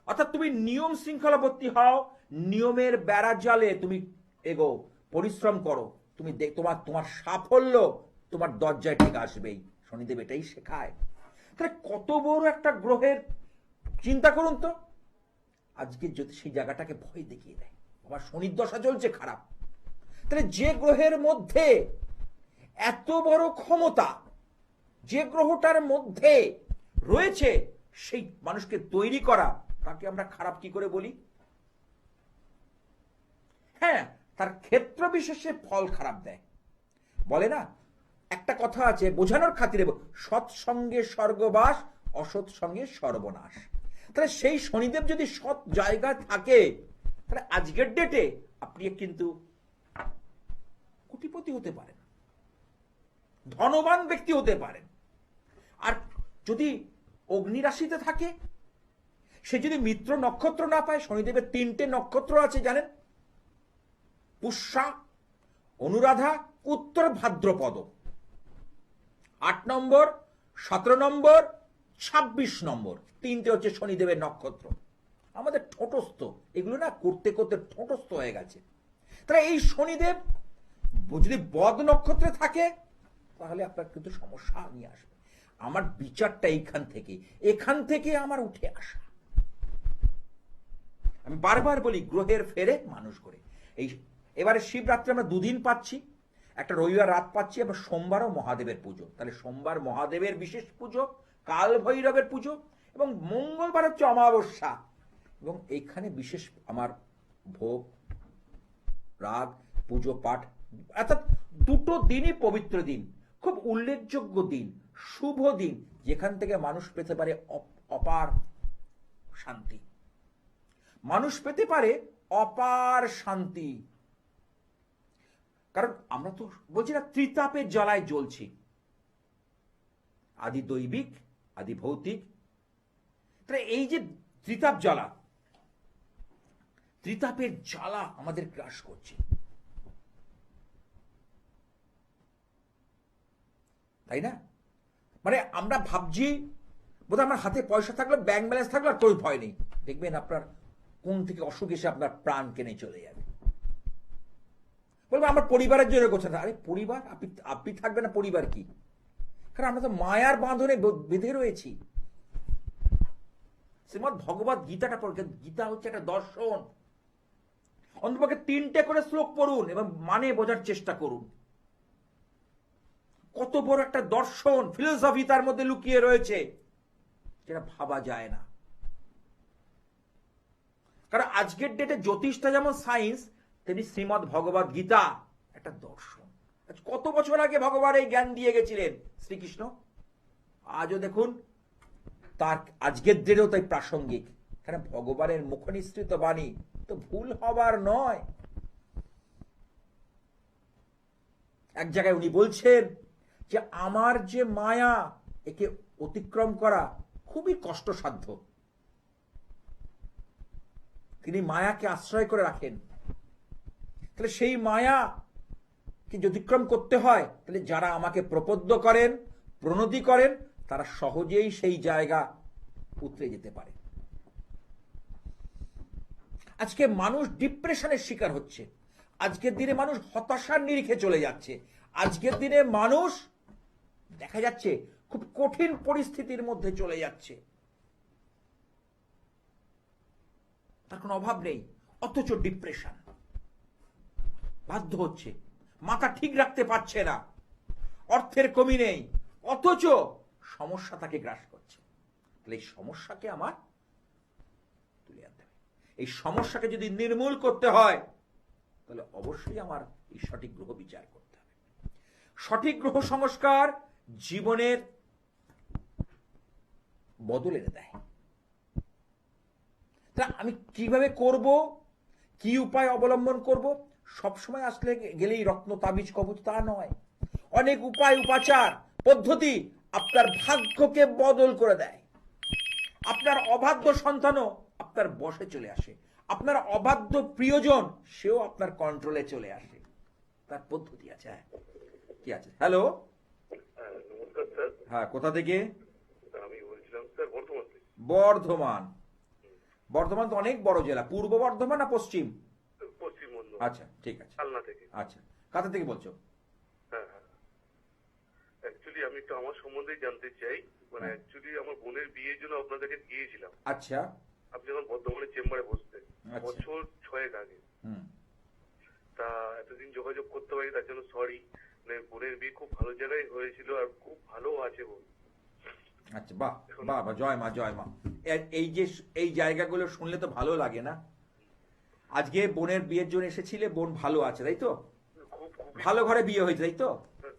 অর্থাৎ তুমি নিয়ম শৃঙ্খলাবর্তী হও, নিয়মের বেড়া জালে তুমি এগো, পরিশ্রম করো, তুমি তোমার তোমার সাফল্য তোমার দরজায় ঠিক আসবেই। শনিদেব এটাই শেখায়। তাহলে কত বড় একটা গ্রহের চিন্তা করুন তো। আজকে যদি সেই জায়গাটাকে ভয় দেখিয়ে দেয়, আবার শনির দশা চলছে খারাপ, তাহলে যে গ্রহের মধ্যে এত বড় ক্ষমতা, যে গ্রহটার মধ্যে রয়েছে, সেই মানুষকে তৈরি করা, তাকে আমরা খারাপ কি করে বলি? হ্যাঁ, তার ক্ষেত্র বিশেষে ফল খারাপ দেয়। বলে না, একটা কথা আছে বোঝানোর খাতিরে, সৎসঙ্গে স্বর্গবাস, অসৎ সঙ্গে সর্বনাশ। তাহলে সেই শনিদেব যদি সৎ জায়গায় থাকে, তাহলে আজকের ডেটে আপনি কিন্তু কোটিপতি হতে পারেন, ধনবান ব্যক্তি হতে পারেন। আর যদি অগ্নি রাশিতে থাকে, সে যদি মিত্র নক্ষত্র না পায়, শনিদেবের 3টে নক্ষত্র আছে জানেন, পুষ্যা, অনুরাধা, উত্তর ভাদ্রপদ, 8 নম্বর, 17 নম্বর, 26 নম্বর, 3টে হচ্ছে শনিদেবের নক্ষত্র। আমাদের ঠোঁটস্থ, এগুলো না করতে করতে ঠোঁটস্থ হয়ে গেছে। তাহলে এই শনিদেব যদি বদ নক্ষত্রে থাকে, তাহলে আপনার কিন্তু সমস্যা নিয়ে আসবে। আমার বিচারটা এখান থেকে আমার উঠে আসা। আমি বারবার বলি, গ্রহের ফেরে মানুষ করে। এই এবারে শিবরাত্রি আমরা 2 দিন পাচ্ছি, একটা রবিবার রাত পাচ্ছি, আবার সোমবারও মহাদেবের পুজো। তাহলে সোমবার মহাদেবের বিশেষ পুজো, কাল ভৈরবের পুজো, এবং মঙ্গলবার হচ্ছে অমাবস্যা। এবং এইখানে বিশেষ আমার ভোগ রাগ পুজো পাঠ, অর্থাৎ 2টো দিনই পবিত্র দিন, খুব উল্লেখযোগ্য দিন, শুভ দিন, যেখান থেকে মানুষ পেতে পারে অপার শান্তি। মানুষ পেতে পারে অপার শান্তি। কারণ আমরা তো বলছি না, ত্রিতাপের জ্বালায় জ্বলছি, আদি দৈবিক, আদি ভৌতিক। তাহলে এই যে ত্রিতাপ জ্বালা, ত্রিতাপের জ্বালা আমাদের গ্রাস করছে, তাই না? মানে আমরা ভাবছি বোধহয় আমার হাতে পয়সা থাকলে, ব্যাংক ব্যালেন্স থাকলে আর কোনো ভয় নেই। দেখবেন আপনার কোন থেকে অসুখ এসে আপনার প্রাণ কেনে চলে যাবে। বলবে আমার পরিবারের জন্য করছে না। আরে পরিবার, আপনি থাকবে না, পরিবার কি? কারণ আমরা তো মায়ার বাঁধনে বেঁধে রয়েছি। শ্রীমদ্ ভগবত গীতাটা পড়ে, গীতা হচ্ছে একটা দর্শন। অন্তপক্ষে 3টে করে শ্লোক পড়ুন এবং মানে বোঝার চেষ্টা করুন। কত বড় একটা দর্শন, ফিলোসফি তার মধ্যে লুকিয়ে রয়েছে, যেটা ভাবা যায় না। কারণ আজকের ডেটে জ্যোতিষটা যেমন সায়েন্স, তেমনি শ্রীমদ্ ভগবত গীতা একটা দর্শন। কত বছর আগে ভগবান এই জ্ঞান দিয়ে গেছিলেন শ্রীকৃষ্ণ, আজও দেখুন তার আজকের দিনেও তাই প্রাসঙ্গিক। কারণ ভগবানের মুখ নিঃসৃত বাণী তো ভুল হবার নয়। এক জায়গায় উনি বলছেন যে আমার যে মায়া, একে অতিক্রম করা খুবই কষ্টসাধ্য। তিনি মায়াকে আশ্রয় করে রাখেন। তাহলে সেই মায়া কি অতিক্রম করতে হয়, তাহলে যারা আমাকে প্রপদ্য করেন, প্রণতি করেন, তারা সহজেই সেই জায়গা উতরে যেতে পারে। আজকে মানুষ ডিপ্রেশনের শিকার হচ্ছে, আজকের দিনে মানুষ হতাশার নিরিখে চলে যাচ্ছে, আজকের দিনে মানুষ দেখা যাচ্ছে খুব কঠিন পরিস্থিতির মধ্যে চলে যাচ্ছে। তার কোনো অভাব নেই, অথচ ডিপ্রেশন, বাধ্য হচ্ছে, মাথা ঠিক রাখতে পারছে না, অর্থের কমি নেই, অথচ সমস্যা তাকে গ্রাস করছে। তাহলে এই সমস্যাকে আমার তুলে আনতে হবে। এই সমস্যাকে যদি নির্মূল করতে হয়, তাহলে অবশ্যই আমার এই সঠিক গ্রহ বিচার করতে হবে। সঠিক গ্রহ সংস্কার জীবনের বদল এনে দেয়। তা আমি কিভাবে করব, কি উপায় অবলম্বন করব? সবসময় আসলে গেলেই রত্ন তাবিজ কবচ তা নয়। অনেক উপায়, উপাচার, পদ্ধতি আপনার ভাগ্যকে বদল করে দেয়। আপনার অবাধ্য সন্তানও আপনার বশে চলে আসে, আপনার অবাধ্য প্রিয়জন সেও আপনার কন্ট্রোলে চলে আসে। তার পদ্ধতি আছে। কি আছে? হ্যালো, নমস্কার স্যার। হ্যাঁ, কোথা থেকে? আমি বলছিলাম স্যার বর্ধমান থেকে। বর্ধমান। বর্ধমান তো অনেক বড় জেলা। পূর্ব বর্ধমান না পশ্চিম? পশ্চিম বর্ধমান। আচ্ছা, ঠিক আছে। কালনা থেকে। আচ্ছা, কোথা থেকে বলছো? হ্যাঁ হ্যাঁ, অ্যাকচুয়ালি আমি একটু আমার সম্বন্ধে জানতে চাই। মানে অ্যাকচুয়ালি আমার বোনের বিয়ের জন্য আপনাদেরকে গিয়েছিলাম। আচ্ছা। আপনি যখন বর্ধমানের চেম্বারে বসতেন আচ্ছা। বছর 6 আগে। হুম। তা এতদিন যোগাযোগ করতে পারি তার জন্য সরি। মানে বোনের বিয়ে খুব ভালো জায়গায় হয়েছিল আর খুব ভালো আছে বোন। আচ্ছা, বাহ বাহ বাহ, জয় মা জয় মা। এই যে এই জায়গাগুলো শুনলে তো ভালো লাগে না? আজকে বোনের বিয়ের জন্য এসেছিলে, বোন ভালো আছে তাই তো? খুব খুব ভালো ঘরে বিয়ে হয়েছে তাই তো?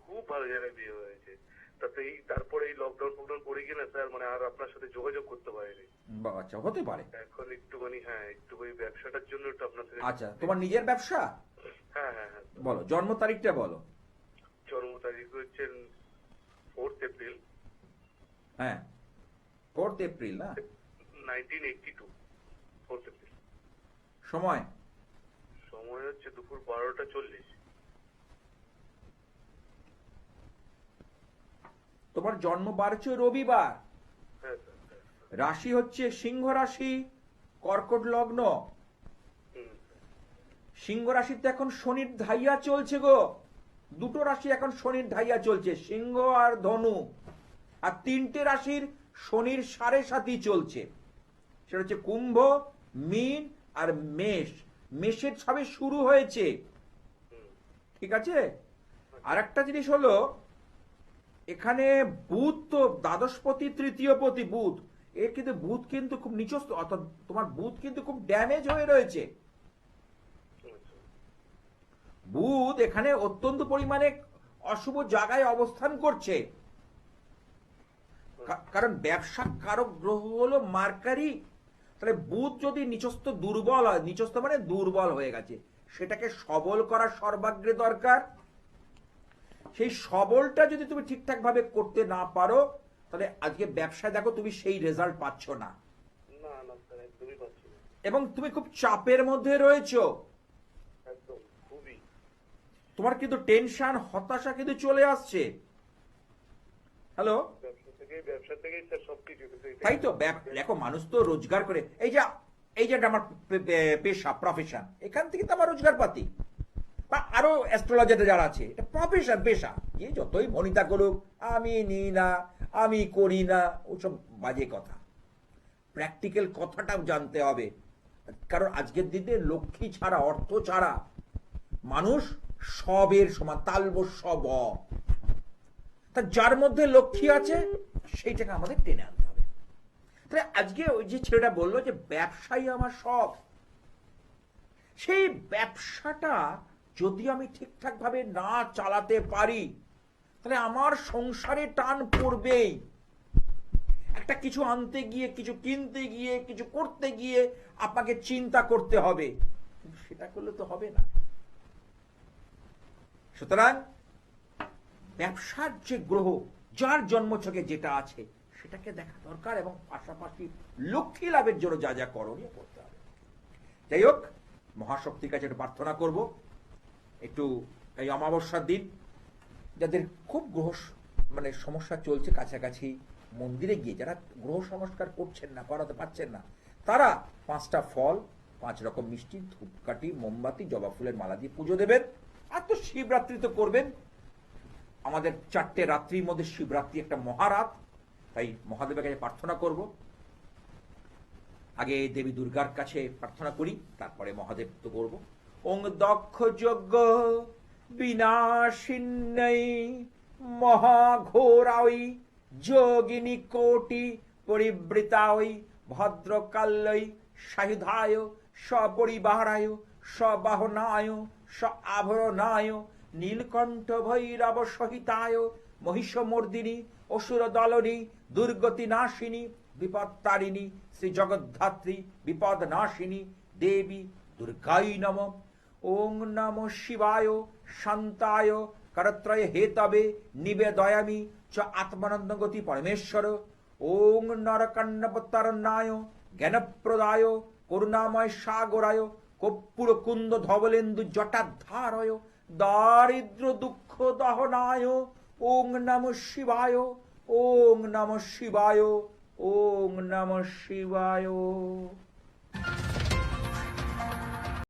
খুব ভালো জায়গায় বিয়ে হয়েছে। তাতে এই তারপরে এই লকডাউন ফকডাউন পড়ে গিয়ে না স্যার, মানে আর আপনার সাথে যোগাযোগ করতে পারিনি। বাহ, আচ্ছা, হতে পারে। এখন একটুখানি, হ্যাঁ একটু ওই ব্যবসাটার জন্য একটু আপনার সাথে। আচ্ছা, তোমার নিজের ব্যবসা? হ্যাঁ হ্যাঁ হ্যাঁ। বলো, জন্ম তারিখটা বলো। জন্ম তারিখ হচ্ছে 4th এপ্রিল। হ্যাঁ, 4 এপ্রিল না? 1982, 4th এপ্রিল। সময়? সময় হচ্ছে দুপুর 12টা 40। তোমার জন্মবার হচ্ছে রবিবার। হ্যাঁ স্যার। রাশি হচ্ছে সিংহ রাশি, কর্কট লগ্ন। সিংহ রাশিতে এখন শনির ধাইয়া চলছে গো। দুটো রাশি এখন শনির ধাইয়া চলছে, সিংহ আর ধনু। আর 3টে রাশির শনির 7.5 চলছে। সেটা হচ্ছে কুম্ভ, মীন আর মেষ। মেষের সবে শুরু হয়েছে, ঠিক আছে? আর একটা জিনিস হলো, এখানে বুধ তো দ্বাদশপতি, তৃতীয়পতি বুধ। এর কিন্তু বুধ কিন্তু খুব নিচস্থ, অর্থাৎ তোমার বুধ কিন্তু খুব ড্যামেজ হয়ে রয়েছে। বুধ এখানে অত্যন্ত পরিমাণে অশুভ জায়গায় অবস্থান করছে। কারণ ব্যবসা কারক গ্রহ হলো মার্কারি। তাহলে বুধ যদি নিচস্থ দুর্বল হয়, নিচস্থ মানে দুর্বল হয়ে গেছে, সেটাকে সবল করা সর্বাগ্রে দরকার। সেই সবলটা যদি তুমি ঠিকঠাক ভাবে করতে না পারো, তাহলে আজকে ব্যবসায় দেখো তুমি সেই রেজাল্ট পাচ্ছ না। না না স্যার, একদমই পাচ্ছি না। এবং তুমি খুব চাপের মধ্যে রয়েছো। একদম খুবই। তোমার কিন্তু টেনশন, হতাশা কিন্তু চলে আসছে। হ্যালো? ব্যবসা থেকেই স্যার সবকিছু। তাই তো, দেখো মানুষ তো রোজগার করে, এই যে আমার পেশা, প্রফেশন, এখান থেকে তো আমার রোজগার পাতি। বা আরো অ্যাস্ট্রোলজার যারা আছে, এটা প্রফেশন, পেশা। যে যতই মনিতা করুক, আমি নিই না, আমি করি না, ওসব বাজে কথা। প্র্যাকটিক্যাল কথাটাও জানতে হবে। কারণ আজকের দিনে লক্ষ্মী ছাড়া, অর্থ ছাড়া মানুষ সবের সমান, তালব সব। তা যার মধ্যে লক্ষ্মী আছে সেইটাকে আমাদের টেনে আনতে হবে। তাহলে আজকে ওই যে ছেলেটা বললো যে ব্যবসাই আমার শখ, সেই ব্যবসাটা যদি আমি ঠিকঠাক ভাবে না চালাতে পারি, তাহলে আমার সংসারে টান পড়বেই। একটা কিছু আনতে গিয়ে, কিছু কিনতে গিয়ে, কিছু করতে গিয়ে আপনাকে চিন্তা করতে হবে, কিন্তু সেটা করলে তো হবে না। সুতরাং ব্যবসার যে গ্রহ, যার জন্মছকে যেটা আছে সেটাকে দেখা দরকার, এবং পাশাপাশি লক্ষ্মী লাভের জন্য যা যা করণীয় করতে হবে। যাই হোক, মহাশক্তির কাছে একটু প্রার্থনা করব। একটু এই অমাবস্যার দিন যাদের খুব গ্রহ মানে সমস্যা চলছে, কাছাকাছি মন্দিরে গিয়ে যারা গ্রহ সংস্কার করছেন না, করাতে পারছেন না, তারা 5টা ফল, 5 রকম মিষ্টি, ধূপকাঠি, মোমবাতি, জবা ফুলের মালা দিয়ে পুজো দেবেন। আর তো শিবরাত্রি তো করবেন। আমাদের 4টে রাত্রির মধ্যে শিবরাত্রি একটা মহারাত, তাই মহাদেবের কাছে প্রার্থনা করব। আগে দেবী দুর্গার কাছে প্রার্থনা করি, তারপরে মহাদেব তো করব। ওং দক্ষ যজ্ঞ বিনাশিন্যৈ মহাঘোরাই যোগিনী কোটি পরিবৃতাই ভদ্রকাল্যৈ সায়ুধায় সপরিবারায় সবাহনায় স আভরণায় নীলকণ্ঠ ভৈরব সহিতায় মহিষমর্দিনী অসুর দলনী দুর্গতি নাশিনী বিপত্তারিণী শ্রী জগদ্ধাত্রী বিপদ নাশিনী দেবী দুর্গাই নমঃ। ওং নমো শিবায় শান্তায় করত্রয় হেতবে নিবেদয়ামি চ আত্মানন্দগতি পরমেশ্বর। ওং নরকন্নপতরণায় জ্ঞানপ্রদায় করুণাময় সাগরায় কর্পূর কুন্দ ধবলেন্দু জটাধারয় দারিদ্র দুঃখ দহনায়। ওং নমঃ শিবায় ওং নমঃ শিবায়, ওং নমঃ শিবায়।